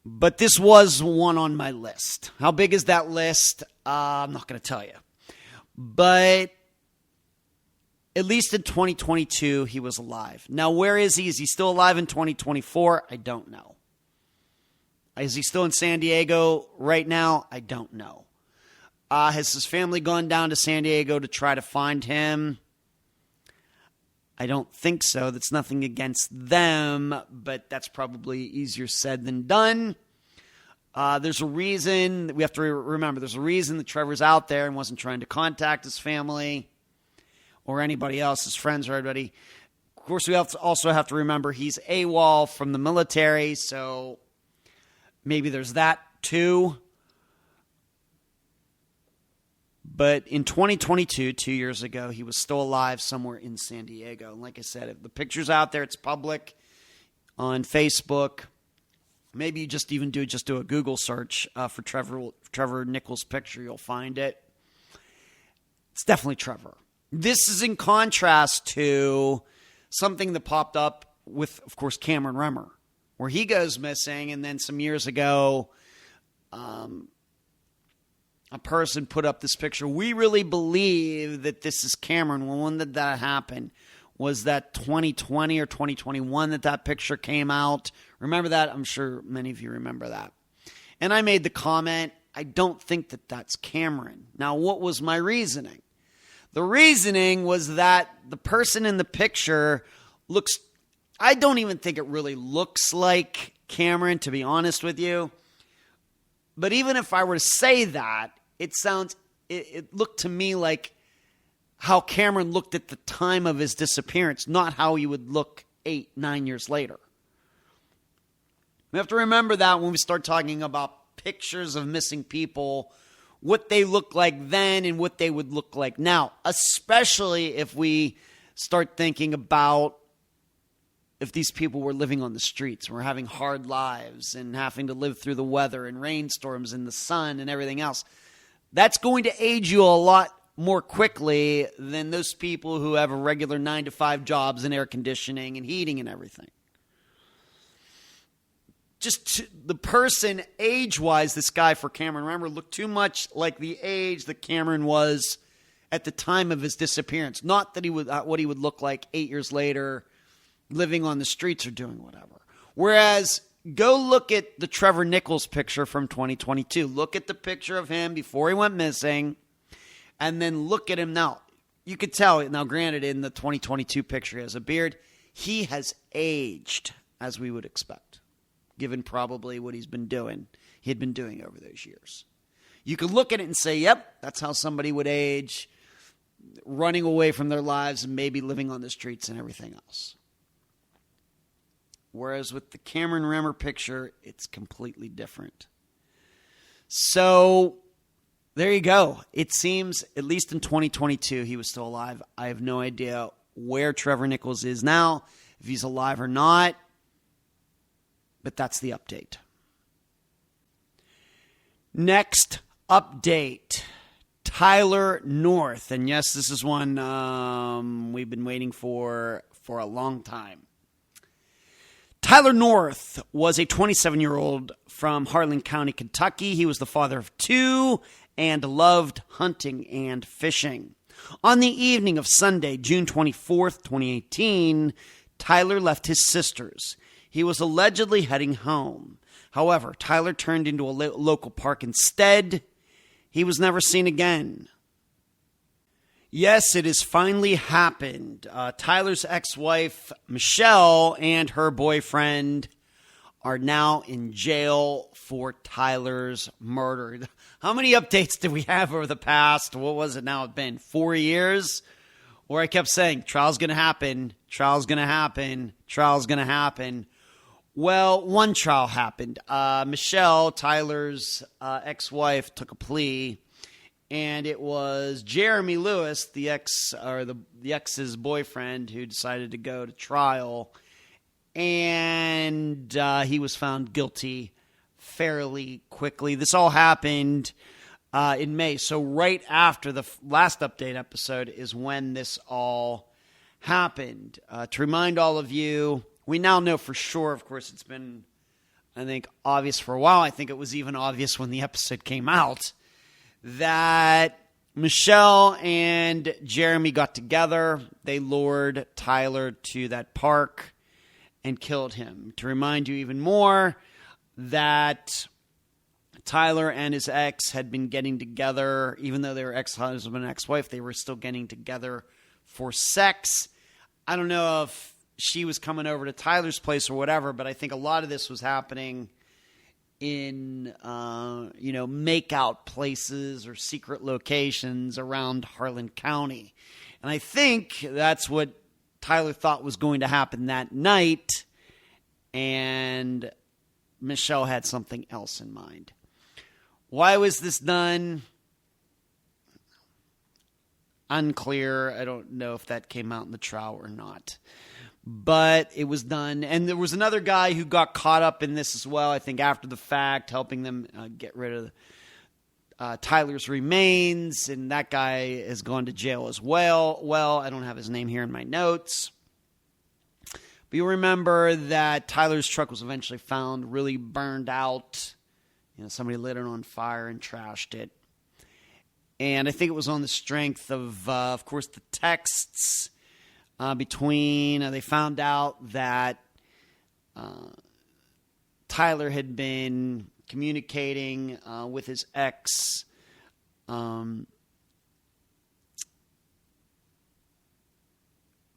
Speaker 1: But this was one on my list. How big is that list? I'm not going to tell you. But at least in 2022, he was alive. Now, where is he? Is he still alive in 2024? I don't know. Is he still in San Diego right now? I don't know. Has his family gone down to San Diego to try to find him? I don't think so. That's nothing against them, but that's probably easier said than done. There's a reason, we have to remember, there's a reason that Trevor's out there and wasn't trying to contact his family or anybody else, his friends or everybody. Of course, we also have to remember he's AWOL from the military, so maybe there's that too. But in 2022, 2 years ago, he was still alive somewhere in San Diego. And like I said, if the picture's out there, it's public on Facebook. Maybe you just do a Google search for Trevor Nichols' picture. You'll find it. It's definitely Trevor. This is in contrast to something that popped up with, of course, Cameron Remmer, where he goes missing, and then some years ago, a person put up this picture. We really believe that this is Cameron. Well, when did that happen? Was that 2020 or 2021 that picture came out? Remember that? I'm sure many of you remember that. And I made the comment, I don't think that that's Cameron. Now, what was my reasoning? The reasoning was that the person in the picture looks, I don't even think it really looks like Cameron, to be honest with you. But even if I were to say that, it looked to me like how Cameron looked at the time of his disappearance, not how he would look 8-9 years later. We have to remember that when we start talking about pictures of missing people, what they look like then and what they would look like now, especially if we start thinking about if these people were living on the streets, were having hard lives and having to live through the weather and rainstorms and the sun and everything else. That's going to age you a lot more quickly than those people who have a regular 9-to-5 jobs and air conditioning and heating and everything. Just the person age-wise, this guy for Cameron Remmer looked too much like the age that Cameron was at the time of his disappearance. Not that he would what he would look like 8 years later, living on the streets or doing whatever. Whereas, go look at the Trevor Nichols picture from 2022. Look at the picture of him before he went missing, and then look at him now. You could tell, now granted, in the 2022 picture he has a beard. He has aged, as we would expect, given probably what he had been doing over those years. You could look at it and say, yep, that's how somebody would age, running away from their lives and maybe living on the streets and everything else. Whereas with the Cameron Remmer picture, it's completely different. So, there you go. It seems, at least in 2022, he was still alive. I have no idea where Trevor Nichols is now, if he's alive or not. But that's the update. Next update. Tyler North. And yes, this is one we've been waiting for a long time. Tyler North was a 27-year-old from Harlan County, Kentucky. He was the father of 2 and loved hunting and fishing. On the evening of Sunday, June 24th, 2018, Tyler left his sister's. He was allegedly heading home. However, Tyler turned into a local park instead. He was never seen again. Yes, it has finally happened. Tyler's ex-wife, Michelle, and her boyfriend are now in jail for Tyler's murder. How many updates did we have over the past, what was it now, it's been 4 years? Where I kept saying, trial's going to happen, trial's going to happen, trial's going to happen. Well, one trial happened. Michelle, Tyler's ex-wife, took a plea. And it was Jeremy Lewis, the ex's boyfriend, who decided to go to trial, and he was found guilty fairly quickly. This all happened in May, so right after the last update episode is when this all happened. To remind all of you, we now know for sure. Of course, it's been, I think, obvious for a while. I think it was even obvious when the episode came out, that Michelle and Jeremy got together. They lured Tyler to that park and killed him. To remind you even more, that Tyler and his ex had been getting together. Even though they were ex-husband and ex-wife, they were still getting together for sex. I don't know if she was coming over to Tyler's place or whatever, but I think a lot of this was happening in, makeout places or secret locations around Harlan County. And I think that's what Tyler thought was going to happen that night, and Michelle had something else in mind. Why was this done? Unclear. I don't know if that came out in the trial or not. But it was done. And there was another guy who got caught up in this as well, I think after the fact, helping them get rid of Tyler's remains. And that guy has gone to jail as well. Well, I don't have his name here in my notes. But you remember that Tyler's truck was eventually found really burned out. Somebody lit it on fire and trashed it. And I think it was on the strength of course, the texts between, they found out that Tyler had been communicating with his ex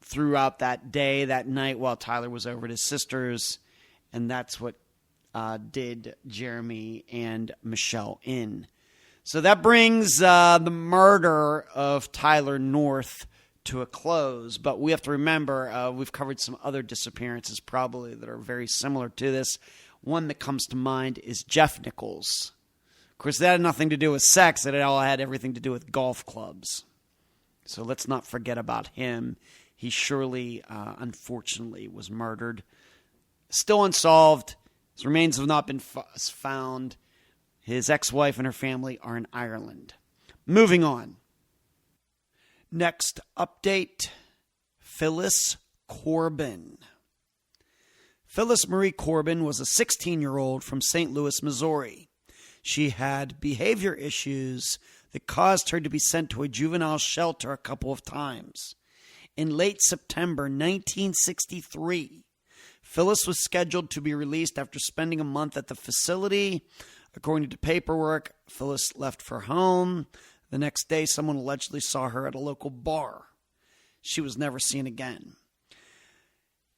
Speaker 1: throughout that day, that night, while Tyler was over at his sister's. And that's what did Jeremy and Michelle in. So that brings the murder of Tyler North to a close. But we have to remember, we've covered some other disappearances probably that are very similar to this. One that comes to mind is Jeff Nichols. Of course, that had nothing to do with sex. It all had everything to do with golf clubs. So let's not forget about him. He surely, unfortunately, was murdered. Still unsolved. His remains have not been found. His ex-wife and her family are in Ireland. Moving on. Next update, Phyllis Corbin. Phyllis Marie Corbin was a 16-year-old from St. Louis, Missouri. She had behavior issues that caused her to be sent to a juvenile shelter a couple of times. In late September 1963, Phyllis was scheduled to be released after spending a month at the facility. According to paperwork, Phyllis left for home. The next day, someone allegedly saw her at a local bar. She was never seen again.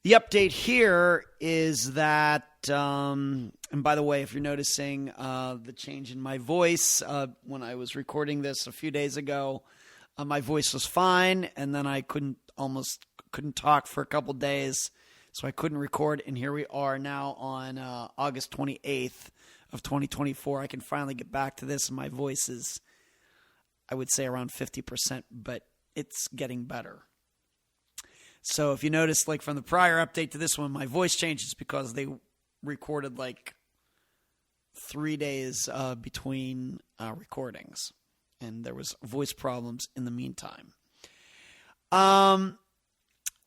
Speaker 1: The update here is that, and by the way, if you're noticing the change in my voice, when I was recording this a few days ago, my voice was fine, and then I almost couldn't talk for a couple days. So I couldn't record, and here we are now on August 28th of 2024. I can finally get back to this, and my voice is, I would say, around 50%, but it's getting better. So if you notice, like from the prior update to this one, my voice changes because they recorded like 3 days between recordings, and there was voice problems in the meantime.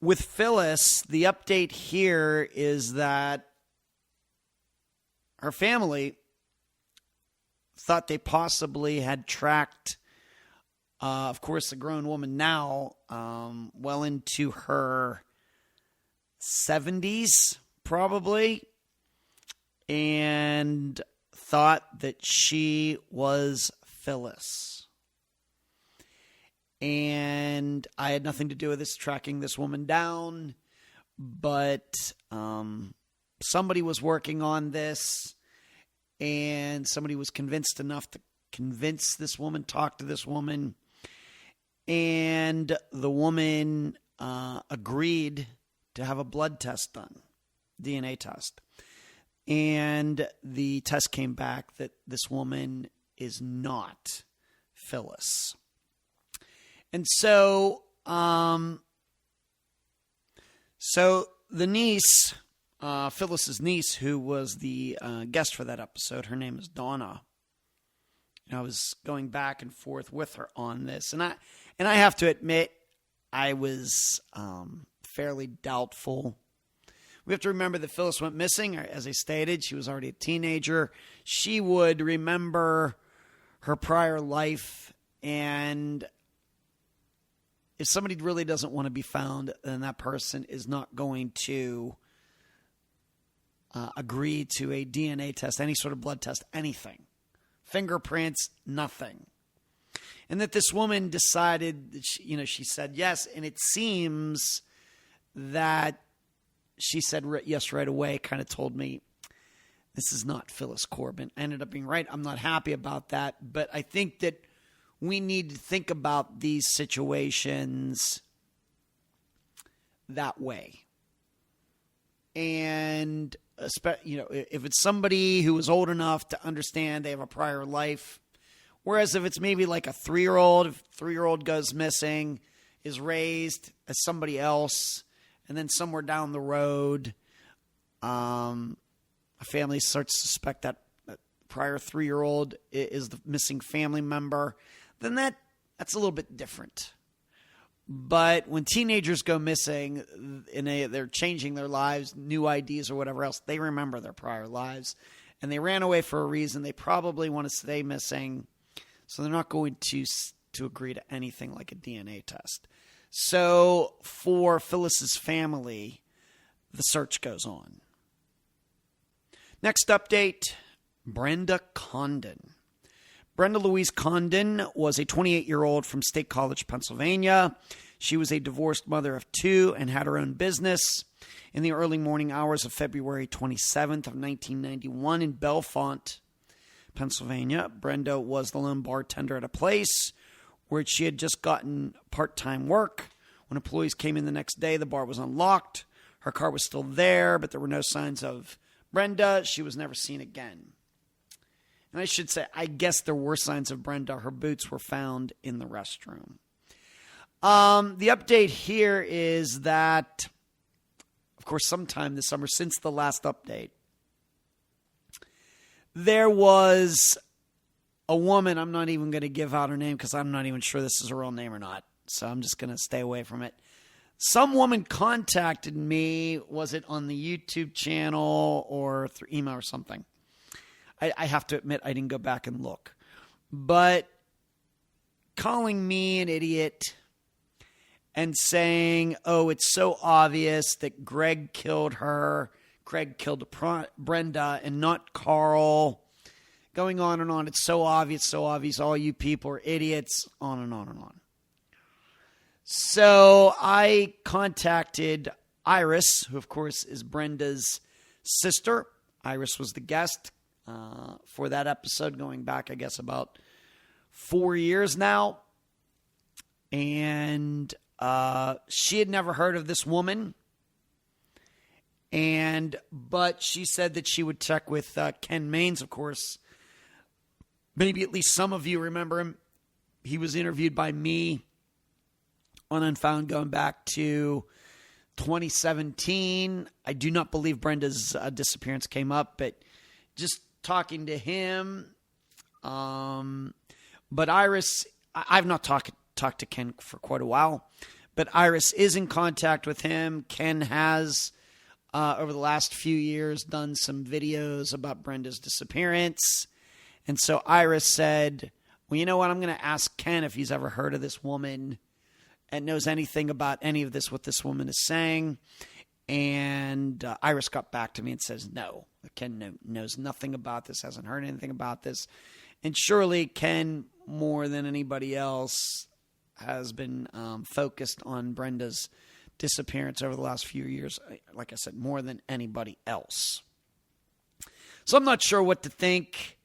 Speaker 1: With Phyllis, the update here is that her family thought they possibly had tracked, of course, a grown woman now, well into her 70s, probably, and thought that she was Phyllis. And I had nothing to do with this, tracking this woman down, but somebody was working on this, and somebody was convinced enough to convince this woman, talk to this woman, and the woman agreed to have a blood test done, DNA test. And the test came back that this woman is not Phyllis. And so, the niece, Phyllis's niece, who was the guest for that episode, her name is Donna. I was going back and forth with her on this, and I have to admit, I was fairly doubtful. We have to remember that Phyllis went missing. As I stated, she was already a teenager. She would remember her prior life, and if somebody really doesn't want to be found, then that person is not going to agree to a DNA test, any sort of blood test, anything. Fingerprints, nothing. And that this woman decided that she said yes, and it seems that she said yes right away, kind of told me, this is not Phyllis Corbin. I ended up being right. I'm not happy about that, but I think that we need to think about these situations that way. And, if it's somebody who is old enough to understand they have a prior life, whereas if it's maybe like a 3-year-old, if a 3-year-old goes missing, is raised as somebody else, and then somewhere down the road, a family starts to suspect that prior 3-year-old is the missing family member, then that's a little bit different. But when teenagers go missing and they're changing their lives, new IDs or whatever else, they remember their prior lives. And they ran away for a reason. They probably want to stay missing. So they're not going to agree to anything like a DNA test. So for Phyllis's family, the search goes on. Next update, Brenda Condon. Brenda Louise Condon was a 28-year-old from State College, Pennsylvania. She was a divorced mother of 2 and had her own business. In the early morning hours of February 27th of 1991 in Bellefonte, Pennsylvania, Brenda was the lone bartender at a place where she had just gotten part-time work. When employees came in the next day, the bar was unlocked. Her car was still there, but there were no signs of Brenda. She was never seen again. And I should say, I guess there were signs of Brenda. Her boots were found in the restroom. The update here is that, of course, sometime this summer, since the last update, there was a woman, I'm not even going to give out her name because I'm not even sure this is her real name or not. So I'm just going to stay away from it. Some woman contacted me, was it on the YouTube channel or through email or something? I have to admit I didn't go back and look. But calling me an idiot and saying, oh, it's so obvious that Greg killed her. Greg killed Brenda and not Carl. Going on and on. It's so obvious. All you people are idiots. On and on and on. So I contacted Iris, who, of course, is Brenda's sister. Iris was the guest for that episode going back, I guess, about 4 years now. And she had never heard of this woman. But she said that she would check with Ken Maines, of course. Maybe at least some of you remember him. He was interviewed by me on Unfound going back to 2017. I do not believe Brenda's disappearance came up, but just talking to him. But Iris, I've not talked to Ken for quite a while, but Iris is in contact with him. Ken has, over the last few years, done some videos about Brenda's disappearance. And so Iris said, well, you know what? I'm going to ask Ken if he's ever heard of this woman and knows anything about any of this, what this woman is saying. And Iris got back to me and says, no, Ken knows nothing about this, hasn't heard anything about this. And surely Ken, more than anybody else, has been focused on Brenda's disappearance over the last few years. Like I said, more than anybody else. So I'm not sure what to think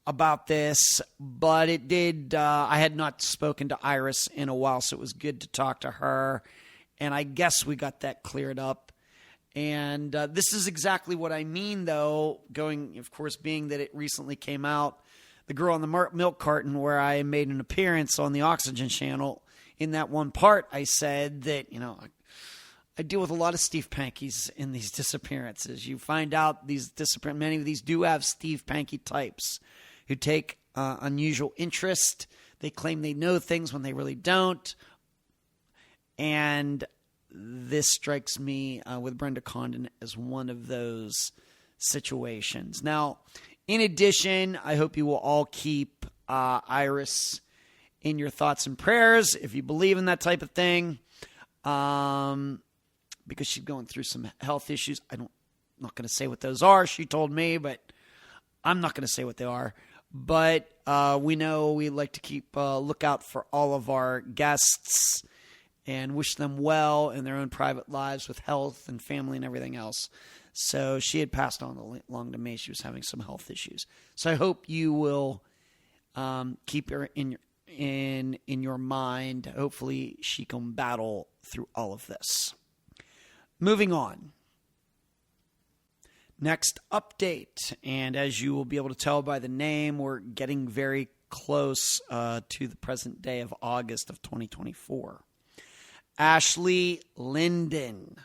Speaker 1: about this, but it did. I had not spoken to Iris in a while, so it was good to talk to her. And I guess we got that cleared up. And this is exactly what I mean, though, going, of course, being that it recently came out. The girl on the milk carton where I made an appearance on the Oxygen channel. In that one part, I said that, I deal with a lot of Steve Pankies in these disappearances. You find out many of these do have Steve Panky types who take unusual interest. They claim they know things when they really don't. And this strikes me with Brenda Condon as one of those situations. Now, in addition, I hope you will all keep Iris in your thoughts and prayers if you believe in that type of thing, because she's going through some health issues. I don't not going to say what those are. She told me, but I'm not going to say what they are. But we know we like to keep lookout for all of our guests and wish them well in their own private lives with health and family and everything else. So she had passed on along to me. She was having some health issues. So I hope you will keep her in your mind. Hopefully she can battle through all of this. Moving on. Next update, and as you will be able to tell by the name, we're getting very close to the present day of August of 2024. Ashley Linden.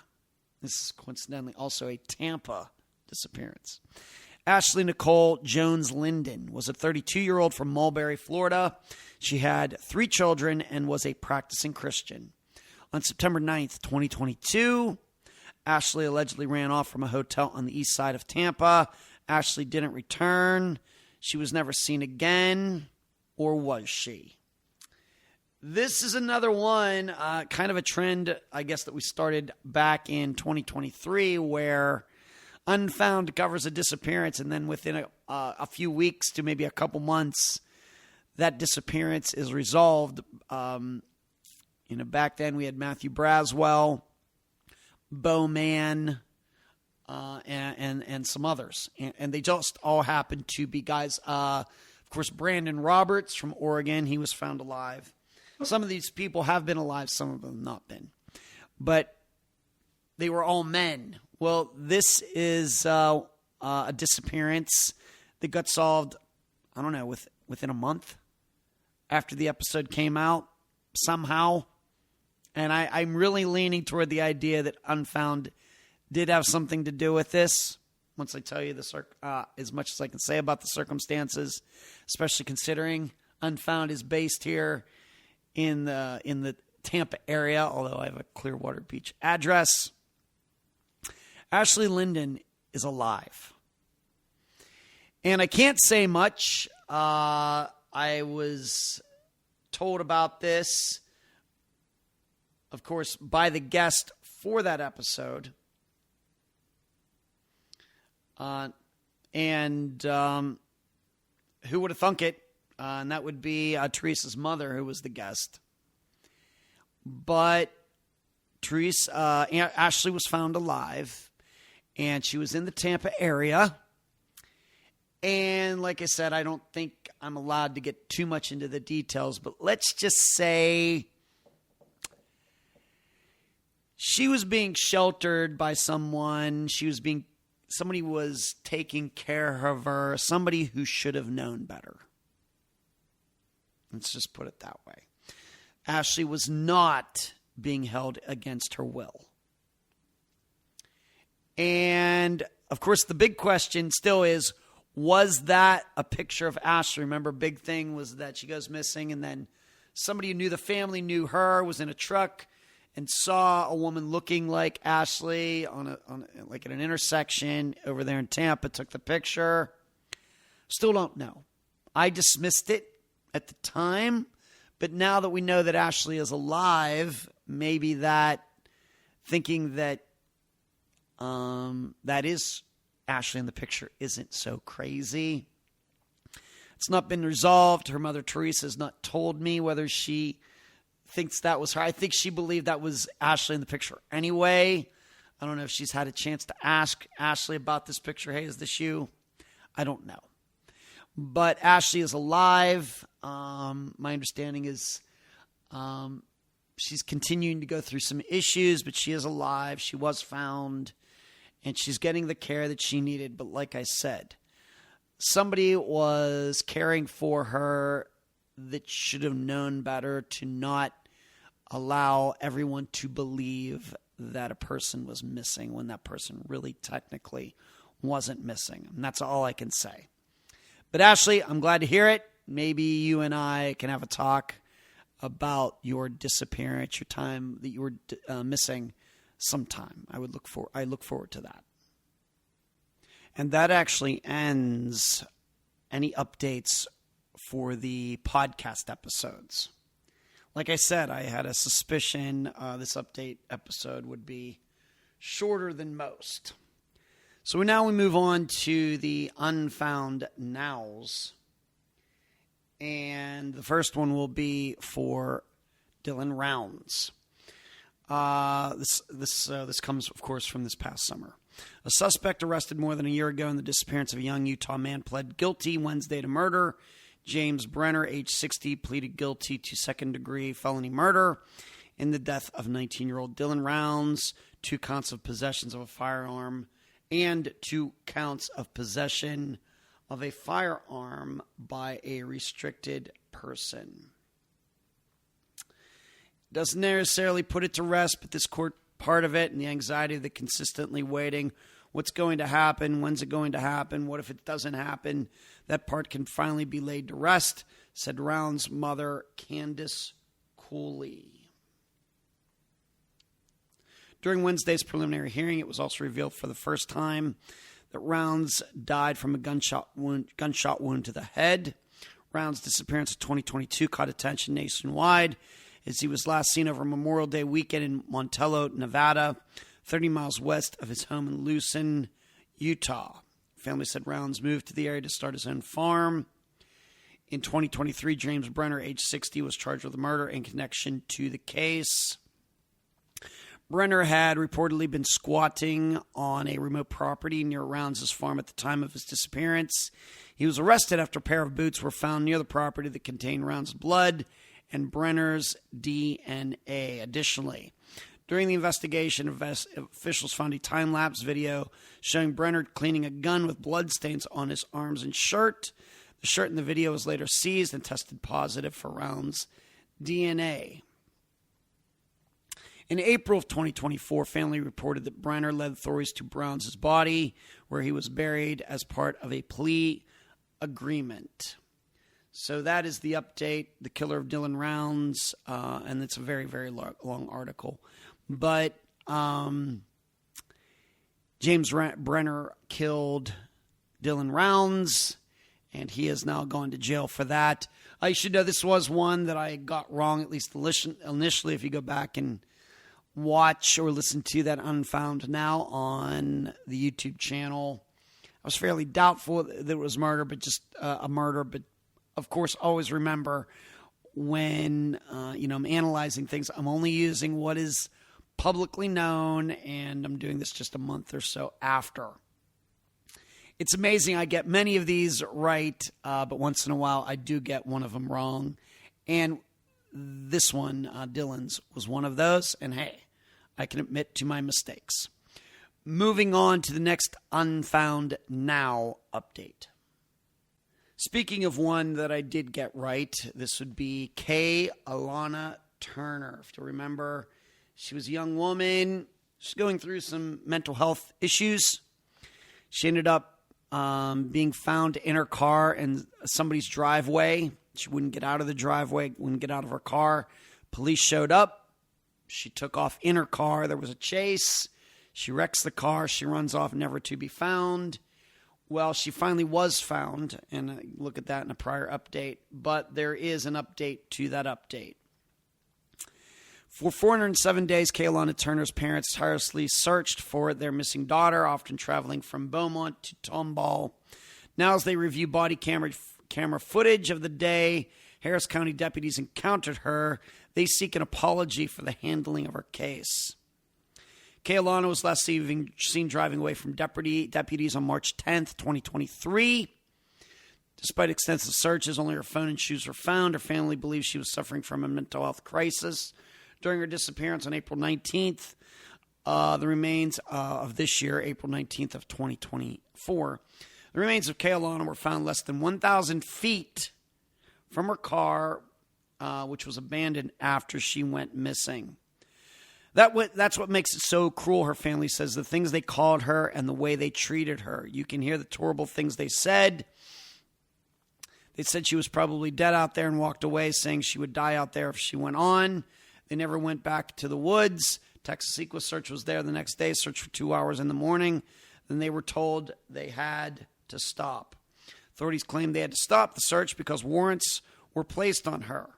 Speaker 1: This is coincidentally also a Tampa disappearance. Ashley Nicole Jones Linden was a 32-year-old from Mulberry, Florida. She had 3 children and was a practicing Christian. On September 9th, 2022, Ashley allegedly ran off from a hotel on the east side of Tampa. Ashley didn't return. She was never seen again, or was she? This is another one, kind of a trend, I guess, that we started back in 2023, where Unfound covers a disappearance, and then within a few weeks to maybe a couple months, that disappearance is resolved. Back then we had Matthew Braswell, Bowman, and some others. And they just all happened to be guys. Of course, Brandon Roberts from Oregon, he was found alive. Some of these people have been alive, some of them not been. But they were all men. Well, this is a disappearance that got solved, I don't know, within a month after the episode came out, somehow. And I'm really leaning toward the idea that Unfound did have something to do with this. Once I tell you as much as I can say about the circumstances, especially considering Unfound is based here in the Tampa area, although I have a Clearwater Beach address. Ashley Linden is alive. And I can't say much. I was told about this, of course, by the guest for that episode. And who would have thunk it? And that would be Teresa's mother, who was the guest. But Ashley was found alive, and she was in the Tampa area. And like I said, I don't think I'm allowed to get too much into the details, but let's just say she was being sheltered by someone. Somebody was taking care of her, somebody who should have known better. Let's just put it that way. Ashley was not being held against her will. And, of course, the big question still is, was that a picture of Ashley? Remember, big thing was that she goes missing, and then somebody who knew the family knew her, was in a truck, and saw a woman looking like Ashley like at an intersection over there in Tampa, took the picture. Still don't know. I dismissed it at the time, but now that we know that Ashley is alive, maybe that thinking that that is Ashley in the picture isn't so crazy. It's not been resolved. Her mother, Teresa, has not told me whether she thinks that was her. I think she believed that was Ashley in the picture anyway. I don't know if she's had a chance to ask Ashley about this picture. Hey, is this you? I don't know. But Ashley is alive. My understanding is she's continuing to go through some issues, but she is alive. She was found, and she's getting the care that she needed. But like I said, somebody was caring for her that should have known better to not allow everyone to believe that a person was missing when that person really technically wasn't missing. And that's all I can say. But Ashley, I'm glad to hear it. Maybe you and I can have a talk about your disappearance, your time that you were missing sometime. I look forward to that. And that actually ends any updates for the podcast episodes. Like I said, I had a suspicion this update episode would be shorter than most. So now we move on to the Unfound Nows. And the first one will be for Dylan Rounds. This comes, of course, from this past summer. A suspect arrested more than a year ago in the disappearance of a young Utah man pled guilty Wednesday to murder. James Brenner, age 60, pleaded guilty to second-degree felony murder in the death of 19-year-old Dylan Rounds, 2 counts of possessions of a firearm, and 2 counts of possession of a firearm by a restricted person. Doesn't necessarily put it to rest, but this court part of it and the anxiety of the consistently waiting, what's going to happen, when's it going to happen, what if it doesn't happen, that part can finally be laid to rest, said Rounds' mother, Candace Cooley. During Wednesday's preliminary hearing, it was also revealed for the first time that Rounds died from a gunshot wound to the head. Rounds' disappearance in 2022 caught attention nationwide as he was last seen over Memorial Day weekend in Montello, Nevada, 30 miles west of his home in Lucin, Utah. Family said Rounds moved to the area to start his own farm. In 2023, James Brenner, age 60, was charged with murder in connection to the case. Brenner had reportedly been squatting on a remote property near Rounds' farm at the time of his disappearance. He was arrested after a pair of boots were found near the property that contained Rounds' blood and Brenner's DNA. Additionally, during the investigation, officials found a time-lapse video showing Brenner cleaning a gun with bloodstains on his arms and shirt. The shirt in the video was later seized and tested positive for Rounds' DNA. In April of 2024, family reported that Brenner led authorities to Rounds' body, where he was buried as part of a plea agreement. So that is the update, the killer of Dylan Rounds, and it's a very, very long article. But James Brenner killed Dylan Rounds, and he has now gone to jail for that. I should know this was one that I got wrong, at least initially, if you go back and watch or listen to that Unfound Now on the YouTube channel. I was fairly doubtful that it was murder, but just a murder. But, of course, always remember when I'm analyzing things, I'm only using what is publicly known, and I'm doing this just a month or so after. It's amazing. I get many of these right, but once in a while I do get one of them wrong. And this one, Dylan's, was one of those. And hey, I can admit to my mistakes. Moving on to the next Unfound Now update. Speaking of one that I did get right, this would be Kay Alana Turner. If you remember, she was a young woman. She's going through some mental health issues. She ended up being found in her car in somebody's driveway. She wouldn't get out of the driveway, wouldn't get out of her car. Police showed up. She took off in her car. There was a chase. She wrecks the car. She runs off, never to be found. Well, she finally was found, and I look at that in a prior update. But there is an update to that update. For 407 days, Kaylana Turner's parents tirelessly searched for their missing daughter, often traveling from Beaumont to Tomball. Now, as they review body camera footage of the day Harris County deputies encountered her, they seek an apology for the handling of her case. Kaylana was last seen driving away from deputies on March 10th, 2023. Despite extensive searches, only her phone and shoes were found. Her family believes she was suffering from a mental health crisis. During her disappearance on April 19th, the remains of this year, April 19th of 2024, the remains of Kaylana were found less than 1,000 feet from her car, which was abandoned after she went missing. That's what makes it so cruel, her family says, the things they called her and the way they treated her. You can hear the horrible things they said. They said she was probably dead out there and walked away, saying she would die out there if she went on. They never went back to the woods. Texas Equus Search was there the next day, searched for 2 hours in the morning. Then they were told they had to stop. Authorities claimed they had to stop the search because warrants were placed on her.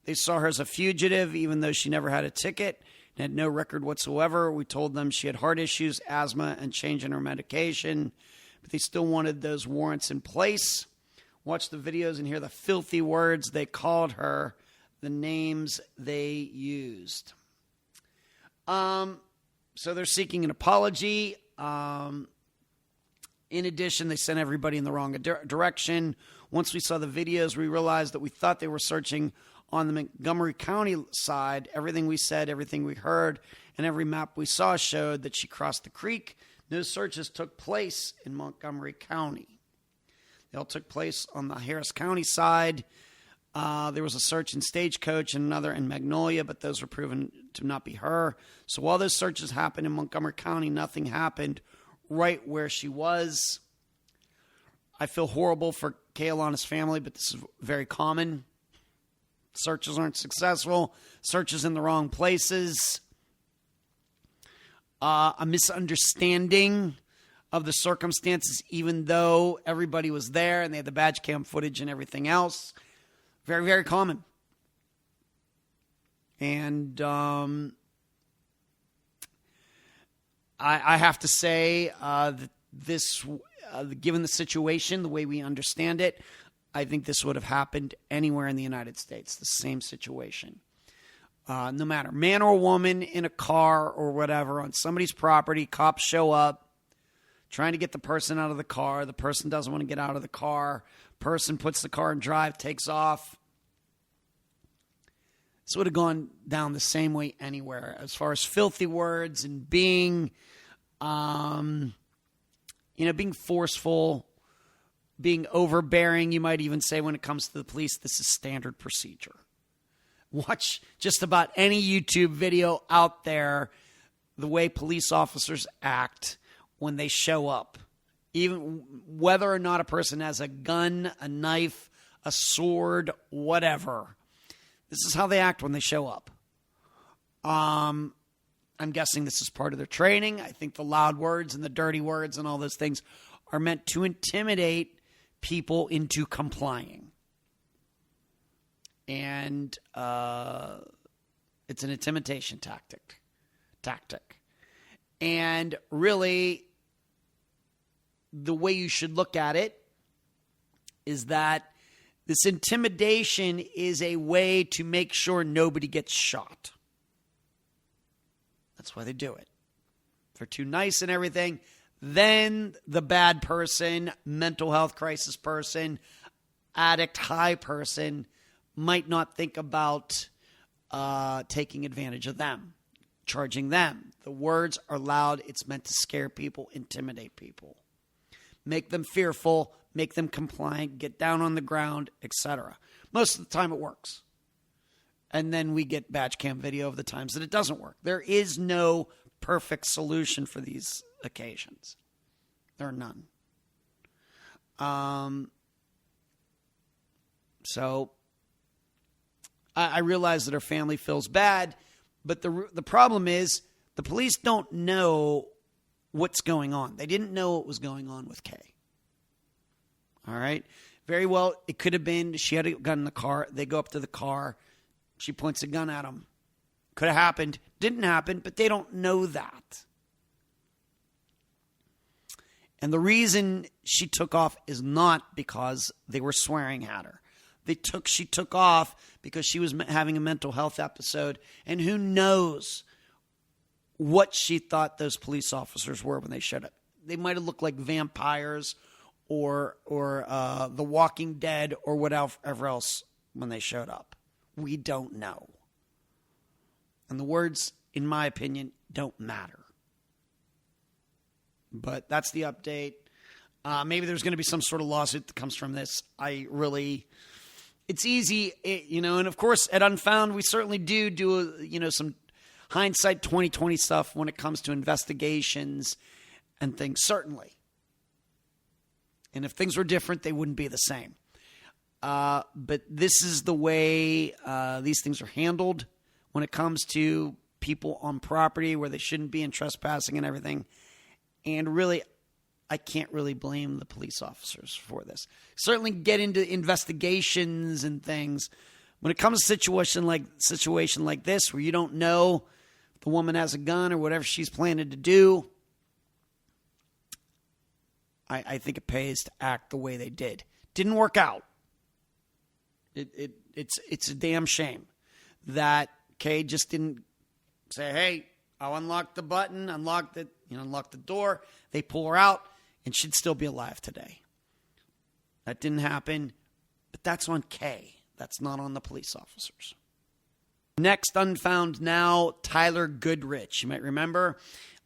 Speaker 1: They saw her as a fugitive, even though she never had a ticket, and had no record whatsoever. We told them she had heart issues, asthma, and change in her medication, but they still wanted those warrants in place. Watch the videos and hear the filthy words they called her, the names they used. So they're seeking an apology. In addition, they sent everybody in the wrong direction. Once we saw the videos, we realized that we thought they were searching on the Montgomery County side. Everything we said, everything we heard, and every map we saw showed that she crossed the creek. No searches took place in Montgomery County. They all took place on the Harris County side. There was a search in Stagecoach and another in Magnolia, but those were proven to not be her. So while those searches happened in Montgomery County, nothing happened right where she was. I feel horrible for Kaylana's family, but this is very common. Searches aren't successful. Searches in the wrong places. A misunderstanding of the circumstances, even though everybody was there and they had the badge cam footage and everything else. Very, very common. And I have to say that this, given the situation, the way we understand it, I think this would have happened anywhere in the United States, the same situation. No matter man or woman in a car or whatever, on somebody's property, cops show up, trying to get the person out of the car. The person doesn't want to get out of the car. Person puts the car in drive, takes off. This would have gone down the same way anywhere. As far as filthy words and being, being forceful, being overbearing, you might even say when it comes to the police, this is standard procedure. Watch just about any YouTube video out there, the way police officers act when they show up. Even whether or not a person has a gun, a knife, a sword, whatever. This is how they act when they show up. I'm guessing this is part of their training. I think the loud words and the dirty words and all those things are meant to intimidate people into complying. And it's an intimidation tactic. And really, the way you should look at it is that this intimidation is a way to make sure nobody gets shot. That's why they do it. If they're too nice and everything, then the bad person, mental health crisis person, addict high person might not think about taking advantage of them, charging them. The words are loud. It's meant to scare people, intimidate people, make them fearful, make them compliant, get down on the ground, etc. Most of the time it works. And then we get badge cam video of the times that it doesn't work. There is no perfect solution for these occasions. There are none. So I realize that her family feels bad, but the problem is the police don't know what's going on. They didn't know what was going on with Kay. All right? Very well, it could have been she had a gun in the car. They go up to the car. She points a gun at him. Could have happened. Didn't happen, but they don't know that. And the reason she took off is not because they were swearing at her. She took off because she was having a mental health episode, and who knows what she thought those police officers were when they showed up. They might have looked like vampires or The Walking Dead or whatever else when they showed up. We don't know. And the words, in my opinion, don't matter. But that's the update. Maybe there's going to be some sort of lawsuit that comes from this. It's easy, and of course at Unfound we certainly do some hindsight 2020 stuff when it comes to investigations and things, certainly. And if things were different, they wouldn't be the same. But this is the way these things are handled when it comes to people on property where they shouldn't be and trespassing and everything. And really, I can't really blame the police officers for this. Certainly get into investigations and things. When it comes to a situation like this where you don't know the woman has a gun or whatever she's planning to do, I think it pays to act the way they did. Didn't work out. It's a damn shame that Kay just didn't say, hey, I'll unlock the button, unlock the door. They pull her out, and she'd still be alive today. That didn't happen, but that's on Kay. That's not on the police officers. Next, Unfound Now, Tyler Goodrich. You might remember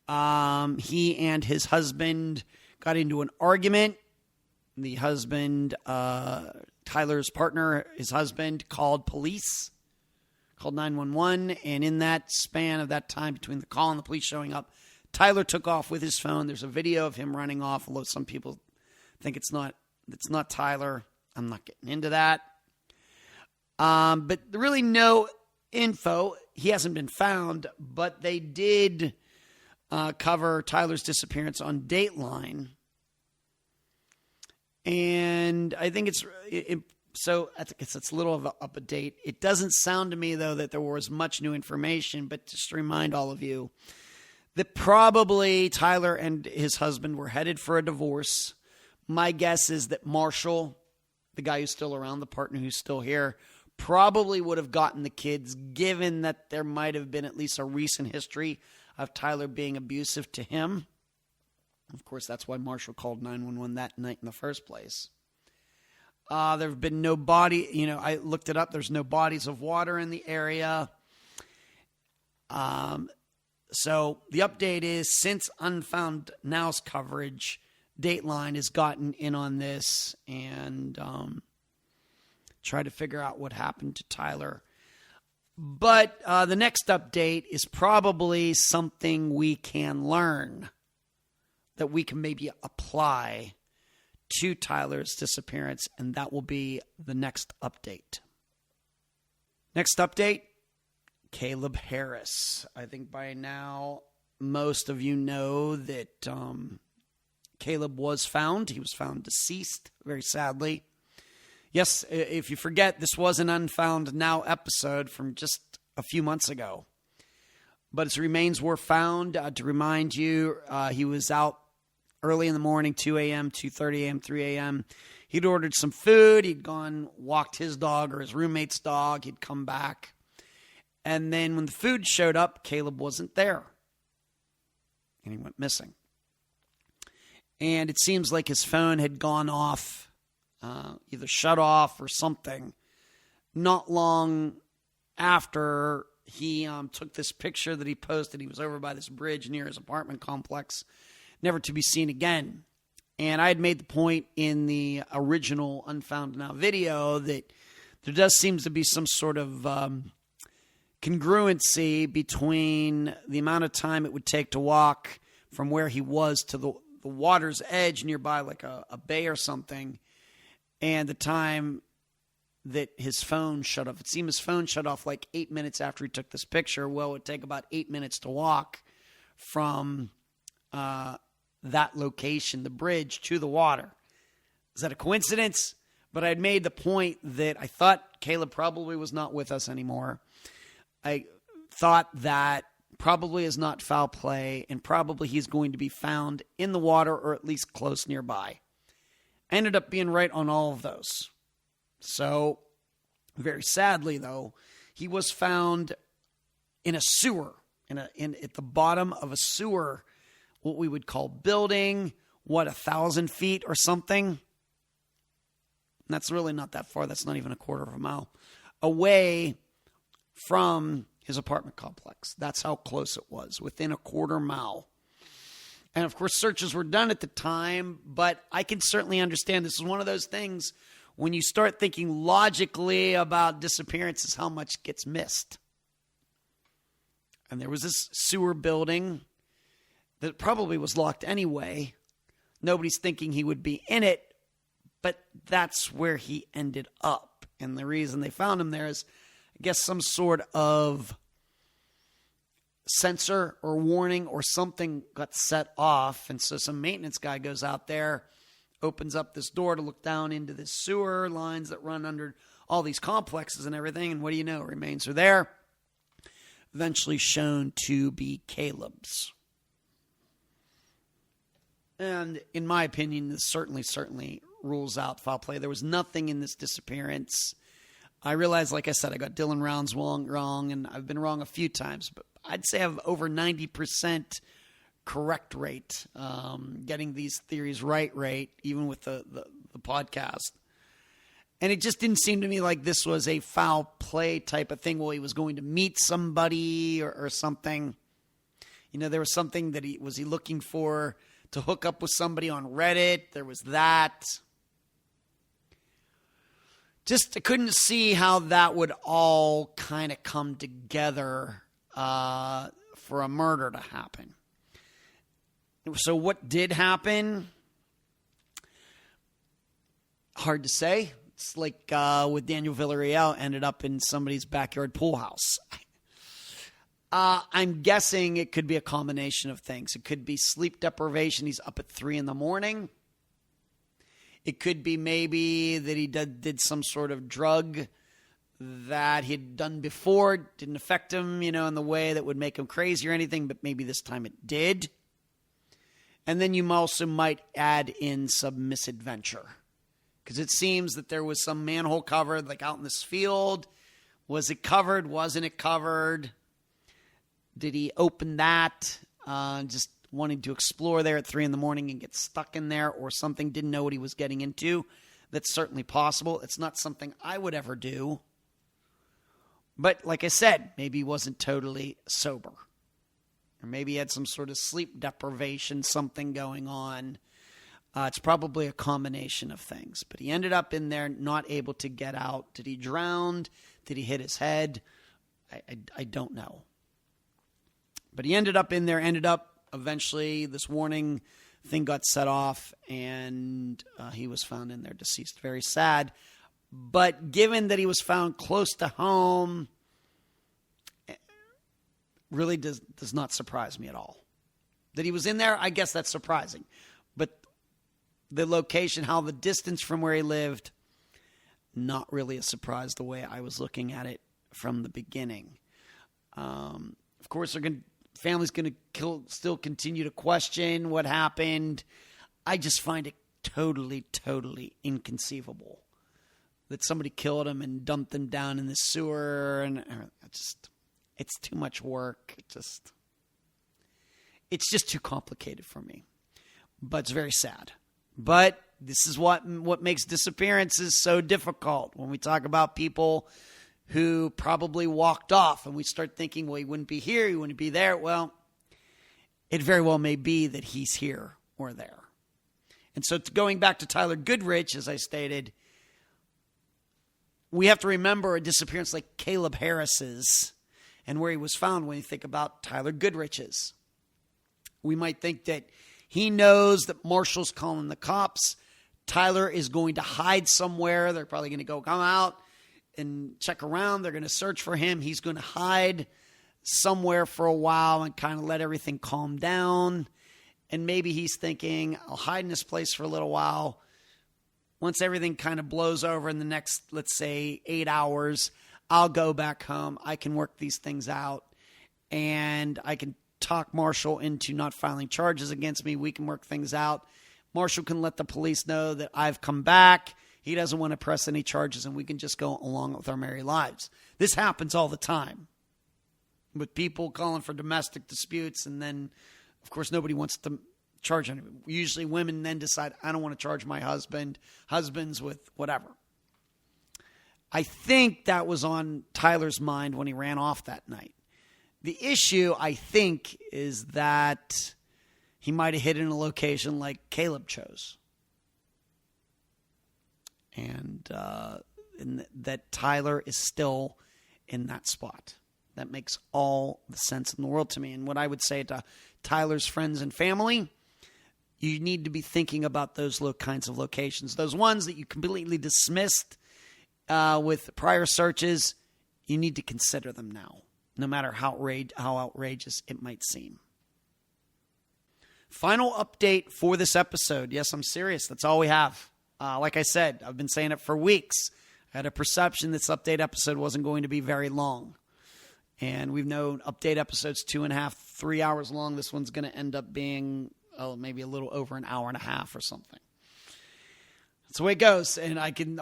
Speaker 1: he and his husband got into an argument. The husband, Tyler's partner, his husband, called police, called 911, and in that span of that time between the call and the police showing up, Tyler took off with his phone. There's a video of him running off, although some people think it's not Tyler. I'm not getting into that. But really no info. He hasn't been found, but they did cover Tyler's disappearance on Dateline. And I think it's a little of a date. It doesn't sound to me, though, that there was much new information, but just to remind all of you that probably Tyler and his husband were headed for a divorce. My guess is that Marshall, the guy who's still around, the partner who's still here, probably would have gotten the kids, given that there might have been at least a recent history of Tyler being abusive to him. Of course, that's why Marshall called 911 that night in the first place. There have been no body, I looked it up. There's no bodies of water in the area. So the update is, since Unfound Now's coverage, Dateline has gotten in on this and tried to figure out what happened to Tyler. But the next update is probably something we can learn that we can maybe apply to Tyler's disappearance, and that will be the next update. Next update, Caleb Harris. I think by now most of you know that Caleb was found. He was found deceased, very sadly. Yes, if you forget, this was an Unfound Now episode from just a few months ago. But his remains were found. To remind you, he was out early in the morning, 2 a.m., 2:30 a.m., 3 a.m. He'd ordered some food. He'd gone, walked his dog or his roommate's dog. He'd come back. And then when the food showed up, Caleb wasn't there. And he went missing. And it seems like his phone had gone off, either shut off or something, not long after he took this picture that he posted. He was over by this bridge near his apartment complex, never to be seen again. And I had made the point in the original Unfound Now video that there does seem to be some sort of congruency between the amount of time it would take to walk from where he was to the water's edge nearby, like a bay or something, and the time that his phone shut off. It seemed his phone shut off like 8 minutes after he took this picture. Well, it would take about 8 minutes to walk from that location, the bridge, to the water. Is that a coincidence? But I'd made the point that I thought Caleb probably was not with us anymore. I thought that probably is not foul play, and probably he's going to be found in the water or at least close nearby. I ended up being right on all of those. So, very sadly, though, he was found in a sewer, at the bottom of a sewer, what we would call building, 1,000 feet or something. And that's really not that far. That's not even a quarter of a mile away from his apartment complex. That's how close it was, within a quarter mile. And of course, searches were done at the time, but I can certainly understand this is one of those things when you start thinking logically about disappearances, how much gets missed. And there was this sewer building that probably was locked anyway. Nobody's thinking he would be in it, but that's where he ended up. And the reason they found him there is, I guess, some sort of sensor or warning or something got set off. And so some maintenance guy goes out there, opens up this door to look down into the sewer lines that run under all these complexes and everything. And what do you know? Remains are there. eventually shown to be Caleb's. And in my opinion, this certainly rules out foul play. There was nothing in this disappearance. I realize, like I said, I got Dylan Rounds wrong, and I've been wrong a few times, but I'd say I have over 90% correct rate, getting these theories right, even with the podcast. And it just didn't seem to me like this was a foul play type of thing. Well, he was going to meet somebody or something. You know, there was something that he looking for to hook up with somebody on Reddit. There was that. Just I couldn't see how that would all kind of come together for a murder to happen. So what did happen? Hard to say. It's like with Daniel Villarreal ended up in somebody's backyard pool house. I'm guessing it could be a combination of things. It could be sleep deprivation. He's up at 3 a.m. It could be maybe that he did some sort of drug that he'd done before. Didn't affect him, in the way that would make him crazy or anything, but maybe this time it did. And then you also might add in some misadventure. Because it seems that there was some manhole covered, like out in this field. Was it covered? Wasn't it covered? Did he open that? Just wanting to explore there at 3 a.m. and get stuck in there or something, didn't know what he was getting into. That's certainly possible. It's not something I would ever do. But like I said, maybe he wasn't totally sober. Or maybe he had some sort of sleep deprivation, something going on. It's probably a combination of things. But he ended up in there not able to get out. Did he drown? Did he hit his head? I don't know. But he ended up in there, eventually this warning thing got set off, and he was found in there deceased. Very sad. But given that he was found close to home, really does not surprise me at all. That he was in there, I guess that's surprising. But the location, how the distance from where he lived, not really a surprise the way I was looking at it from the beginning. Of course, family's going to still continue to question what happened. I just find it totally inconceivable that somebody killed him and dumped him down in the sewer. And it's too much work. It's just too complicated for me. But it's very sad. But this is what makes disappearances so difficult. When we talk about people who probably walked off and we start thinking, well, he wouldn't be here, he wouldn't be there. Well, it very well may be that he's here or there. And so going back to Tyler Goodrich, as I stated, we have to remember a disappearance like Caleb Harris's and where he was found when you think about Tyler Goodrich's. We might think that he knows that Marshall's calling the cops. Tyler is going to hide somewhere. They're probably going to come out and check around. They're going to search for him. He's going to hide somewhere for a while and kind of let everything calm down. And maybe he's thinking, I'll hide in this place for a little while. Once everything kind of blows over in the next, let's say, 8 hours, I'll go back home. I can work these things out. And I can talk Marshall into not filing charges against me. We can work things out. Marshall can let the police know that I've come back. He doesn't want to press any charges, and we can just go along with our merry lives. This happens all the time with people calling for domestic disputes, and then, of course, nobody wants to charge anyone. Usually women then decide, I don't want to charge my husbands with whatever. I think that was on Tyler's mind when he ran off that night. The issue, I think, is that he might have hid in a location like Caleb chose. And that Tyler is still in that spot. That makes all the sense in the world to me. And what I would say to Tyler's friends and family, you need to be thinking about those kinds of locations. Those ones that you completely dismissed with prior searches, you need to consider them now, no matter how outrageous it might seem. Final update for this episode. Yes, I'm serious. That's all we have. Like I said, I've been saying it for weeks. I had a perception this update episode wasn't going to be very long. And we've known update episodes 2.5, 3 hours long. This one's going to end up being maybe a little over an hour and a half or something. That's the way it goes. And I can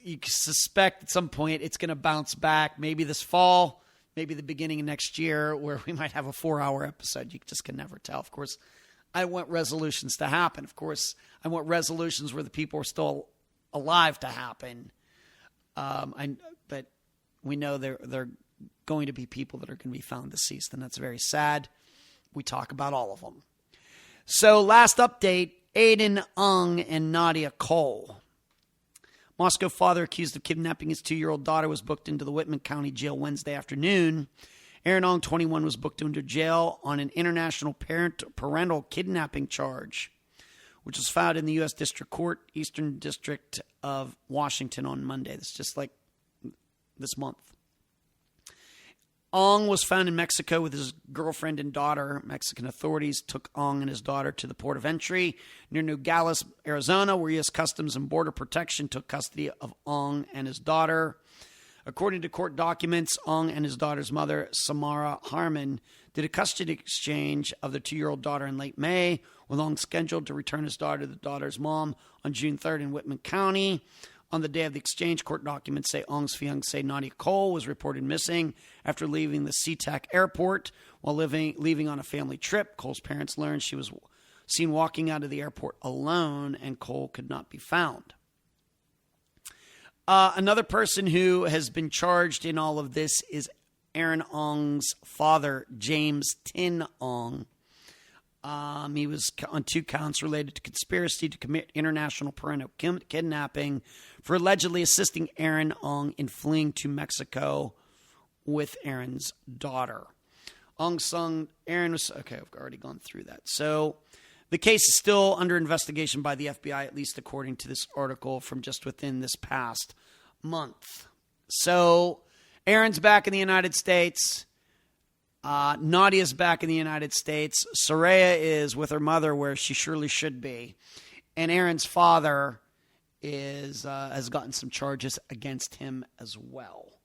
Speaker 1: you can suspect at some point it's going to bounce back. Maybe this fall, maybe the beginning of next year, where we might have a 4-hour episode. You just can never tell. Of course, I want resolutions to happen. Of course, I want resolutions where the people are still alive to happen. But we know they're going to be people that are going to be found deceased, and that's very sad. We talk about all of them. So last update, Aiden Ung and Nadia Cole. Moscow father accused of kidnapping his 2-year-old daughter was booked into the Whitman County Jail Wednesday afternoon. Aaron Ung, 21, was booked into jail on an international parental kidnapping charge, which was filed in the U.S. District Court, Eastern District of Washington on Monday. That's just like this month. Ong was found in Mexico with his girlfriend and daughter. Mexican authorities took Ong and his daughter to the port of entry near Nogales, Arizona, where U.S. Customs and Border Protection took custody of Ong and his daughter. According to court documents, Ong and his daughter's mother, Samara Harmon, did a custody exchange of their 2-year-old daughter in late May, with Ong scheduled to return his daughter to the daughter's mom on June 3rd in Whitman County. On the day of the exchange, court documents say Ong's fiancée, Nadia Cole, was reported missing after leaving the SeaTac airport while leaving on a family trip. Cole's parents learned she was seen walking out of the airport alone, and Cole could not be found. Another person who has been charged in all of this is Aaron Ong's father, James Tin Ong. He was on 2 counts related to conspiracy to commit international parental kidnapping for allegedly assisting Aaron Ong in fleeing to Mexico with Aaron's daughter. Ong's son, Aaron was... Okay, I've already gone through that. So the case is still under investigation by the FBI, at least according to this article from just within this past month. So Aaron's back in the United States. Nadia's back in the United States. Soraya is with her mother where she surely should be. And Aaron's father has gotten some charges against him as well.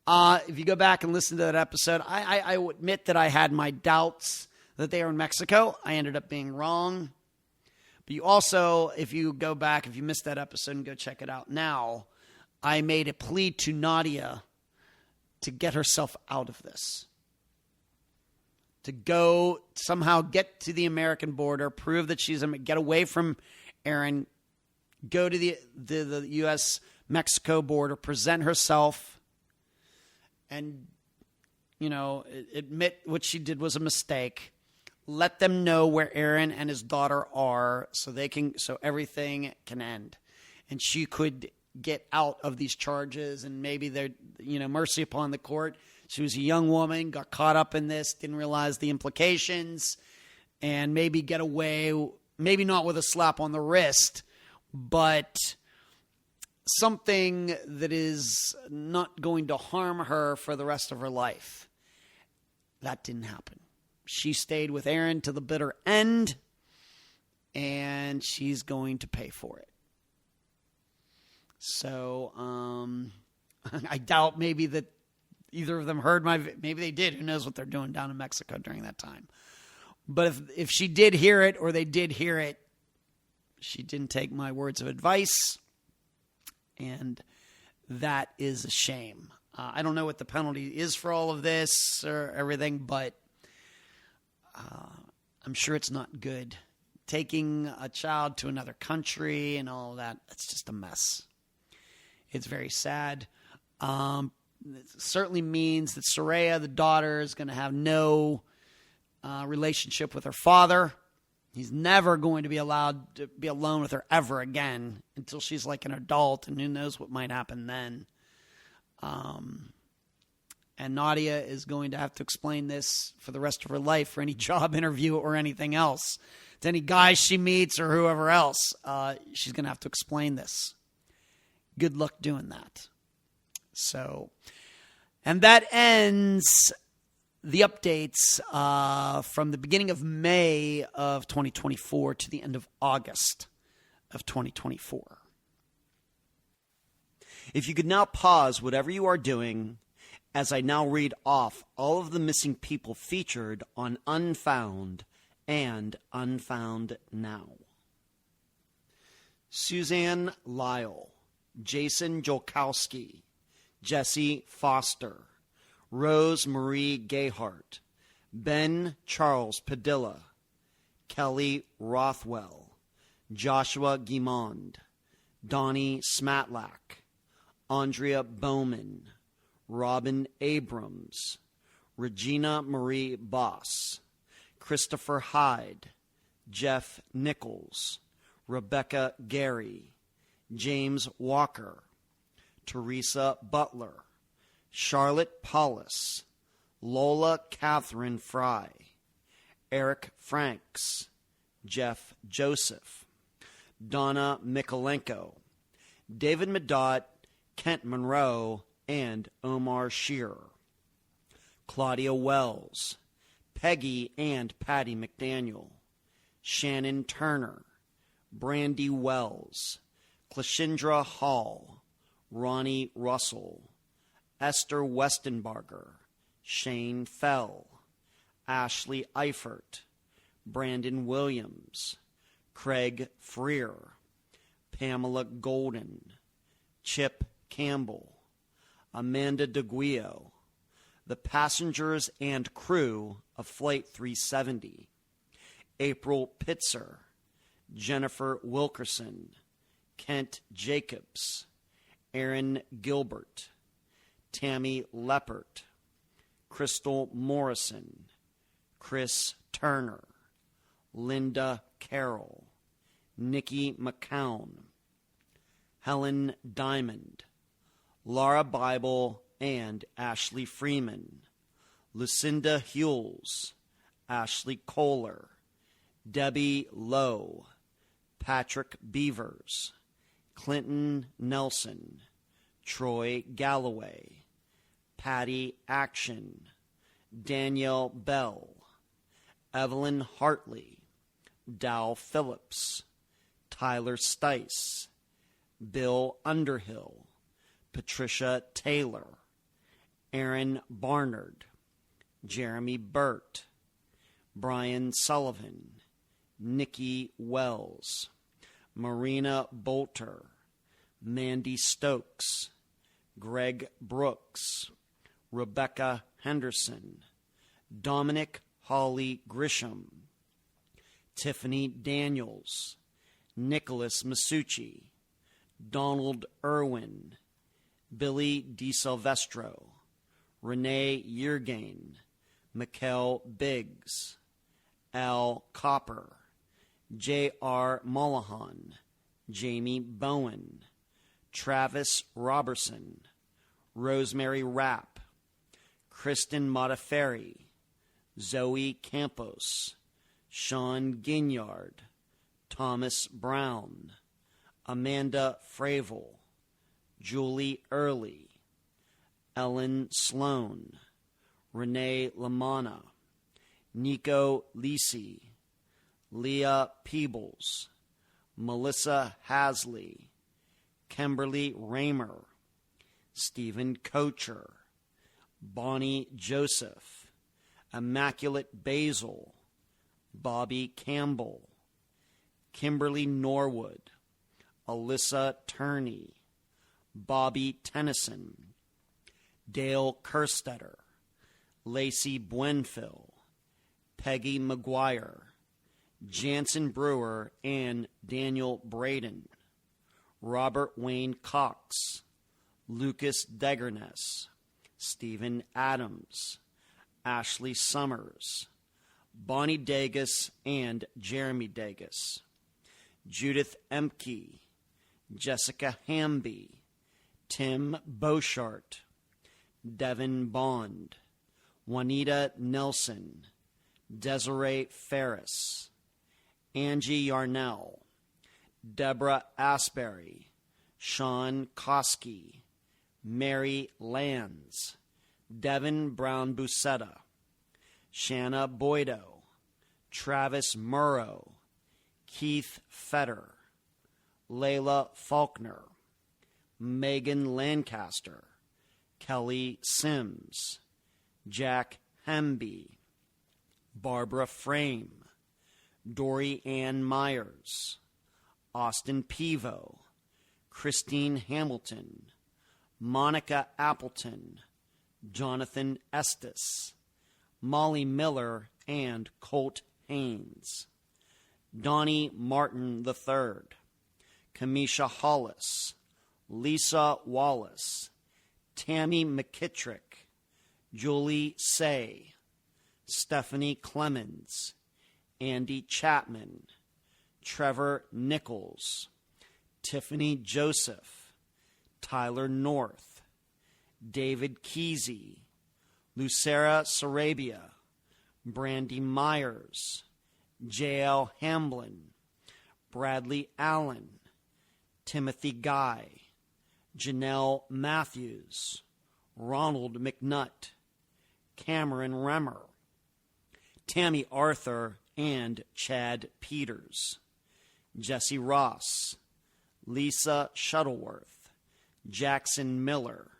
Speaker 1: If you go back and listen to that episode, I will admit that I had my doubts that they are in Mexico. I ended up being wrong. But you also, if you go back, if you missed that episode and go check it out now, I made a plea to Nadia to get herself out of this. To go somehow get to the American border, prove that get away from Aaron, go to the U.S.-Mexico border, present herself, and, admit what she did was a mistake. Let them know where Aaron and his daughter are so everything can end. And she could get out of these charges, and maybe they're, mercy upon the court. She was a young woman, got caught up in this, didn't realize the implications, and maybe get away, maybe not with a slap on the wrist, but something that is not going to harm her for the rest of her life. That didn't happen. She stayed with Aaron to the bitter end, and she's going to pay for it. So I doubt maybe that either of them heard maybe they did. Who knows what they're doing down in Mexico during that time. But if she did hear it, or they did hear it, she didn't take my words of advice. And that is a shame. I don't know what the penalty is for all of this or everything, but I'm sure it's not good. Taking a child to another country and all that, it's just a mess. It's very sad. It certainly means that Soraya, the daughter, is going to have no relationship with her father. He's never going to be allowed to be alone with her ever again until she's like an adult, and who knows what might happen then. And Nadia is going to have to explain this for the rest of her life for any job interview or anything else. To any guys she meets or whoever else, she's going to have to explain this. Good luck doing that. So, and that ends the updates from the beginning of May of 2024 to the end of August of 2024. If you could now pause whatever you are doing as I now read off all of the missing people featured on Unfound and Unfound Now. Suzanne Lyle, Jason Jolkowski, Jesse Foster, Rose Marie Gayhart, Ben Charles Padilla, Kelly Rothwell, Joshua Guimond, Donnie Smatlack, Andrea Bowman, Robin Abrams, Regina Marie Boss, Christopher Hyde, Jeff Nichols, Rebecca Gary, James Walker, Teresa Butler, Charlotte Paulus, Lola Catherine Fry, Eric Franks, Jeff Joseph, Donna Mikolenko, David Medot, Kent Monroe, and Omar Shearer, Claudia Wells, Peggy and Patty McDaniel, Shannon Turner, Brandy Wells, Clashendra Hall, Ronnie Russell, Esther Westenbarger, Shane Fell, Ashley Eifert, Brandon Williams, Craig Freer, Pamela Golden, Chip Campbell, Amanda DeGuio, the passengers and crew of Flight 370, April Pitzer, Jennifer Wilkerson, Kent Jacobs, Aaron Gilbert, Tammy Leppert, Crystal Morrison, Chris Turner, Linda Carroll, Nikki McCown, Helen Diamond, Laura Bible and Ashley Freeman, Lucinda Hewells, Ashley Kohler, Debbie Lowe, Patrick Beavers, Clinton Nelson, Troy Galloway, Patty Action, Danielle Bell, Evelyn Hartley, Dow Phillips, Tyler Stice, Bill Underhill, Patricia Taylor, Aaron Barnard, Jeremy Burt, Brian Sullivan, Nikki Wells, Marina Bolter, Mandy Stokes, Greg Brooks, Rebecca Henderson, Dominic Holly Grisham, Tiffany Daniels, Nicholas Masucci, Donald Irwin, Billy DiSilvestro, Renee Yeargain, Mikkel Biggs, Al Copper, J.R. Mullahan, Jamie Bowen, Travis Robertson, Rosemary Rapp, Kristen Modafferi, Zoe Campos, Sean Ginyard, Thomas Brown, Amanda Fravel, Julie Early, Ellen Sloan, Renee Lamanna, Nico Lisi, Leah Peebles, Melissa Hasley, Kimberly Raymer, Stephen Kocher, Bonnie Joseph, Immaculate Basil, Bobby Campbell, Kimberly Norwood, Alyssa Turney, Bobby Tennyson, Dale Kerstetter, Lacey Buenfil, Peggy McGuire, Jansen Brewer and Daniel Braden, Robert Wayne Cox, Lucas Degerness, Stephen Adams, Ashley Summers, Bonnie Dagus and Jeremy Dagus, Judith Emke, Jessica Hamby, Tim Beauchart, Devin Bond, Juanita Nelson, Desiree Ferris, Angie Yarnell, Deborah Asbury, Sean Koski, Mary Lands, Devin Brown Busetta, Shanna Boydo, Travis Murrow, Keith Fetter, Layla Faulkner, Megan Lancaster, Kelly Sims, Jack Hemby, Barbara Frame, Dory Ann Myers, Austin Pivo, Christine Hamilton, Monica Appleton, Jonathan Estes, Molly Miller, and Colt Haynes, Donnie Martin III, Kamisha Hollis, Lisa Wallace, Tammy McKittrick, Julie Say, Stephanie Clemens, Andy Chapman, Trevor Nichols, Tiffany Joseph, Tyler North, David Kesey, Lucera Sarabia, Brandy Myers, J.L. Hamblin, Bradley Allen, Timothy Guy, Janelle Matthews, Ronald McNutt, Cameron Remmer, Tammy Arthur, and Chad Peters, Jesse Ross, Lisa Shuttleworth, Jackson Miller,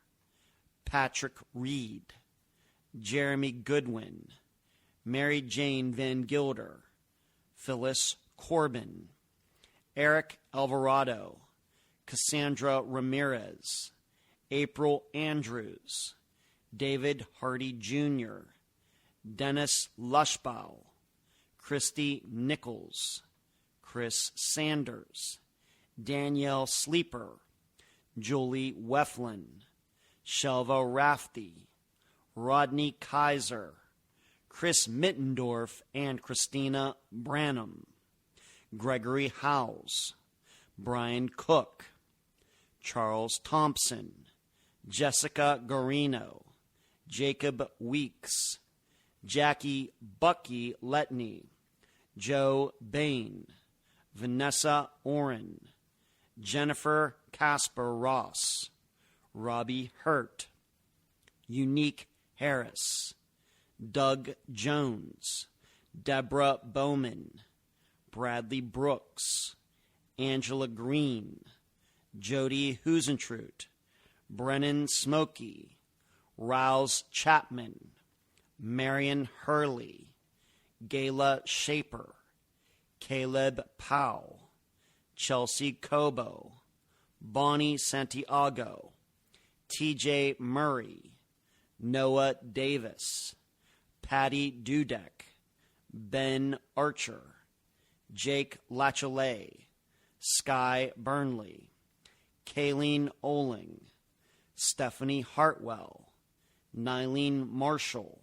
Speaker 1: Patrick Reed, Jeremy Goodwin, Mary Jane Van Gilder, Phyllis Corbin, Eric Alvarado, Cassandra Ramirez, April Andrews, David Hardy Jr., Dennis Lushbaugh, Christy Nichols, Chris Sanders, Danielle Sleeper, Julie Weflin, Shelva Rafty, Rodney Kaiser, Chris Mittendorf and Christina Branham, Gregory Howes, Brian Cook, Charles Thompson, Jessica Garino, Jacob Weeks, Jackie Bucky Letney, Joe Bain, Vanessa Oren, Jennifer Casper Ross, Robbie Hurt, Unique Harris, Doug Jones, Deborah Bowman, Bradley Brooks, Angela Green, Jody Husentrut, Brennan Smokey, Rouse Chapman, Marion Hurley, Gayla Shaper, Caleb Powell, Chelsea Cobo, Bonnie Santiago, TJ Murray, Noah Davis, Patty Dudek, Ben Archer, Jake Lachelet, Sky Burnley, Kayleen Oling, Stephanie Hartwell, Nylene Marshall,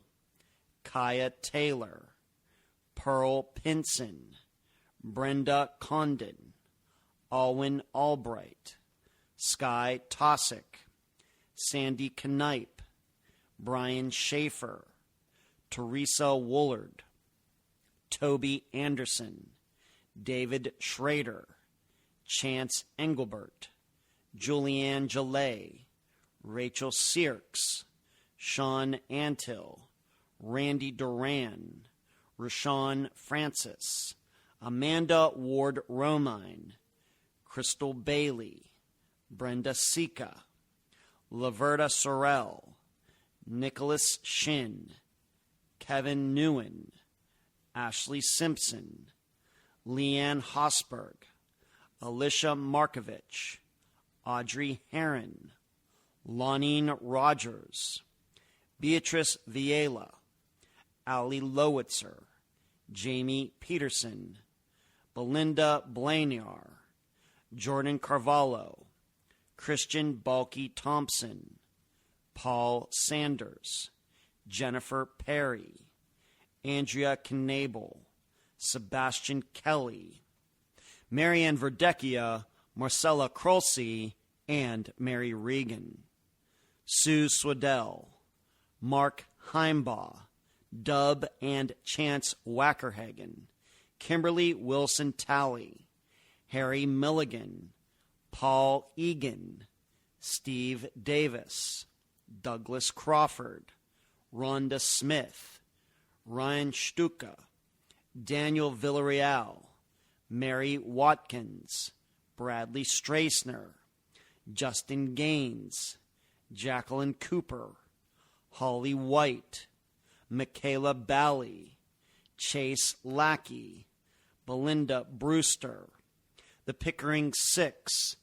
Speaker 1: Kaya Taylor, Pearl Pinson, Brenda Condon, Alwyn Albright, Sky Tosick, Sandy Knipe, Brian Schaefer, Teresa Woolard, Toby Anderson, David Schrader, Chance Engelbert, Julianne Gillet, Rachel Sierks, Sean Antill, Randy Duran, Rashawn Francis, Amanda Ward Romine, Crystal Bailey, Brenda Sika, Laverta Sorrell, Nicholas Shin, Kevin Newen, Ashley Simpson, Leanne Hosberg, Alicia Markovich, Audrey Heron, Lonine Rogers, Beatrice Viela, Ali Lowitzer, Jamie Peterson, Belinda Blaniar, Jordan Carvalho, Christian Balky Thompson, Paul Sanders, Jennifer Perry, Andrea Knabel, Sebastian Kelly, Marianne Verdecchia, Marcella Krolsey, and Mary Regan, Sue Swedell, Mark Heimbaugh, Dub and Chance Wackerhagen, Kimberly Wilson Talley, Harry Milligan, Paul Egan, Steve Davis, Douglas Crawford, Rhonda Smith, Ryan Stuka, Daniel Villarreal, Mary Watkins, Bradley Strassner, Justin Gaines, Jacqueline Cooper, Holly White, Michaela Bally, Chase Lackey, Belinda Brewster, the Pickering Six,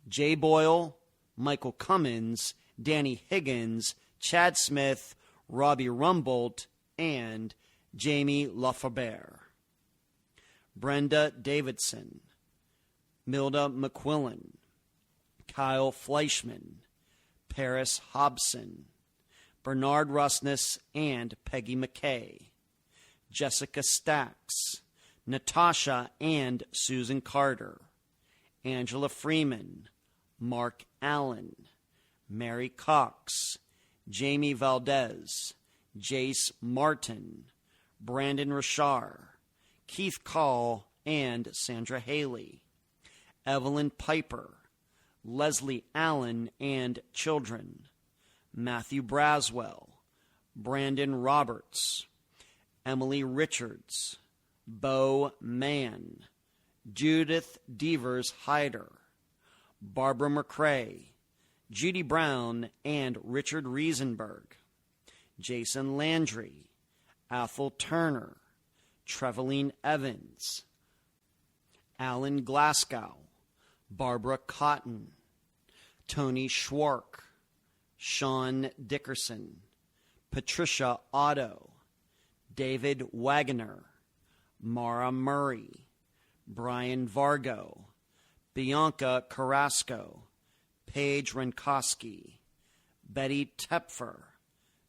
Speaker 1: Jay Boyle, Michael Cummins, Danny Higgins, Chad Smith, Robbie Rumbold, and Jamie Lafaber. Brenda Davidson, Milda McQuillan, Kyle Fleischman, Paris Hobson, Bernard Rusness, and Peggy McKay. Jessica Stacks, Natasha and Susan Carter, Angela Freeman, Mark Allen, Mary Cox, Jamie Valdez, Jace Martin, Brandon Rashar, Keith Call, and Sandra Haley, Evelyn Piper, Leslie Allen and children, Matthew Braswell, Brandon Roberts, Emily Richards, Bo Mann, Judith Devers Hyder, Barbara McCrae, Judy Brown, and Richard Riesenberg, Jason Landry, Ethel Turner, Treveline Evans, Alan Glasgow, Barbara Cotton, Tony Schwark, Sean Dickerson, Patricia Otto, David Wagoner, Mara Murray, Brian Vargo, Bianca Carrasco, Paige Renkowski, Betty Tepfer,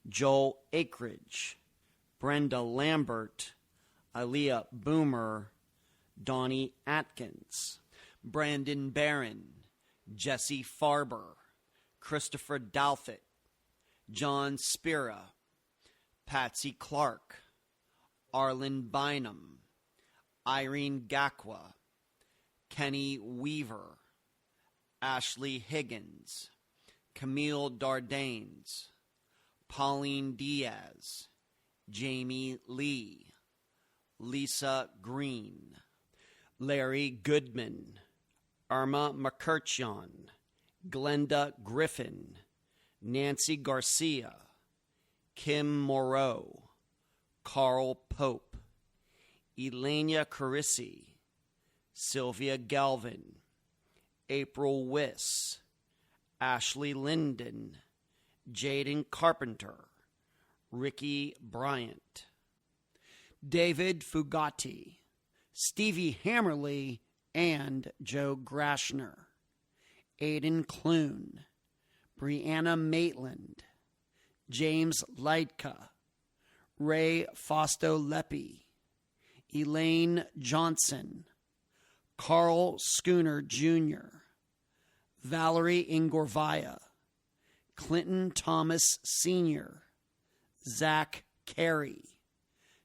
Speaker 1: Joel Akridge, Brenda Lambert, Aaliyah Boomer, Donnie Atkins, Brandon Barron, Jesse Farber, Christopher Dalfett, John Spira, Patsy Clark, Arlen Bynum, Irene Gakwa, Kenny Weaver, Ashley Higgins, Camille Dardanes, Pauline Diaz, Jamie Lee, Lisa Green, Larry Goodman, Irma McCurcheon, Glenda Griffin, Nancy Garcia, Kim Moreau, Carl Pope, Elenia Carisi, Sylvia Galvin, April Wiss, Ashley Linden, Jaden Carpenter, Ricky Bryant, David Fugati, Stevie Hammerly, and Joe Grashner, Aidan Clune, Brianna Maitland, James Leitka, Ray Fausto Leppi, Elaine Johnson, Carl Schooner Jr., Valerie Ingorvaya, Clinton Thomas Sr., Zach Carey,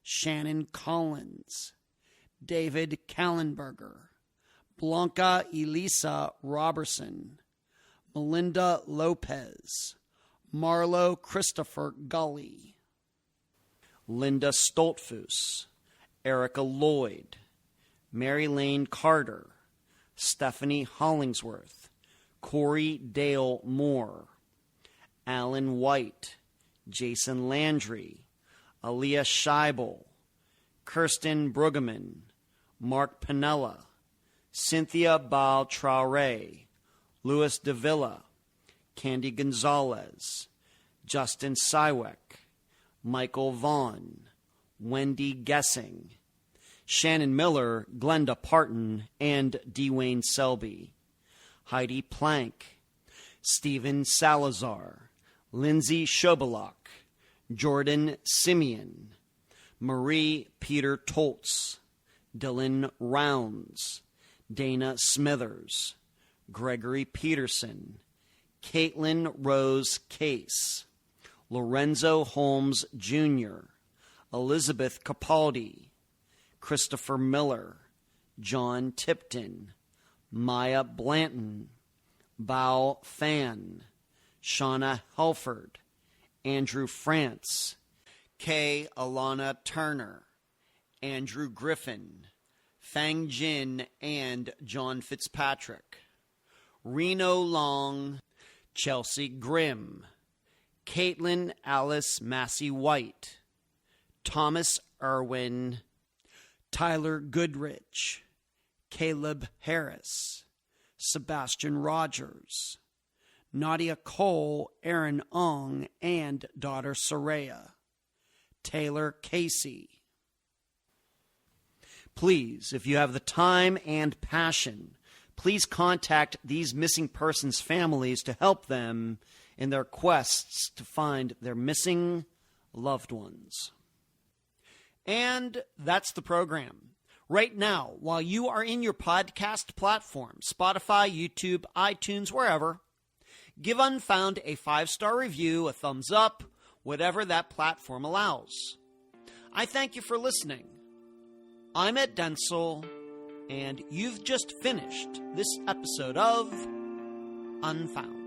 Speaker 1: Shannon Collins, David Kallenberger, Blanca Elisa Robertson, Melinda Lopez, Marlo Christopher Gully, Linda Stoltfus, Erica Lloyd, Mary Lane Carter, Stephanie Hollingsworth, Corey Dale Moore, Alan White, Jason Landry, Aaliyah Scheibel, Kirsten Brueggemann, Mark Pinella, Cynthia Baal Traore, Louis Davila, Candy Gonzalez, Justin Sywek, Michael Vaughn, Wendy Gessing, Shannon Miller, Glenda Parton, and Dwayne Selby, Heidi Plank, Stephen Salazar, Lindsay Shobalok, Jordan Simeon, Marie Peter Toltz, Dylan Rounds, Dana Smithers, Gregory Peterson, Caitlin Rose Case, Lorenzo Holmes Jr., Elizabeth Capaldi, Christopher Miller, John Tipton, Maya Blanton, Bao Fan, Shauna Helford, Andrew France, Kay Alana Turner, Andrew Griffin, Fang Jin, and John Fitzpatrick, Reno Long, Chelsea Grimm, Caitlin Alice Massey White, Thomas Irwin, Tyler Goodrich, Caleb Harris, Sebastian Rogers, Nadia Cole, Aaron Ong, and daughter Soraya, Taylor Casey. Please, if you have the time and passion, please contact these missing persons' families to help them in their quests to find their missing loved ones. And that's the program. Right now, while you are in your podcast platform, Spotify, YouTube, iTunes, wherever, give Unfound a 5-star review, a thumbs up, whatever that platform allows. I thank you for listening. I'm Ed Densel, and you've just finished this episode of Unfound.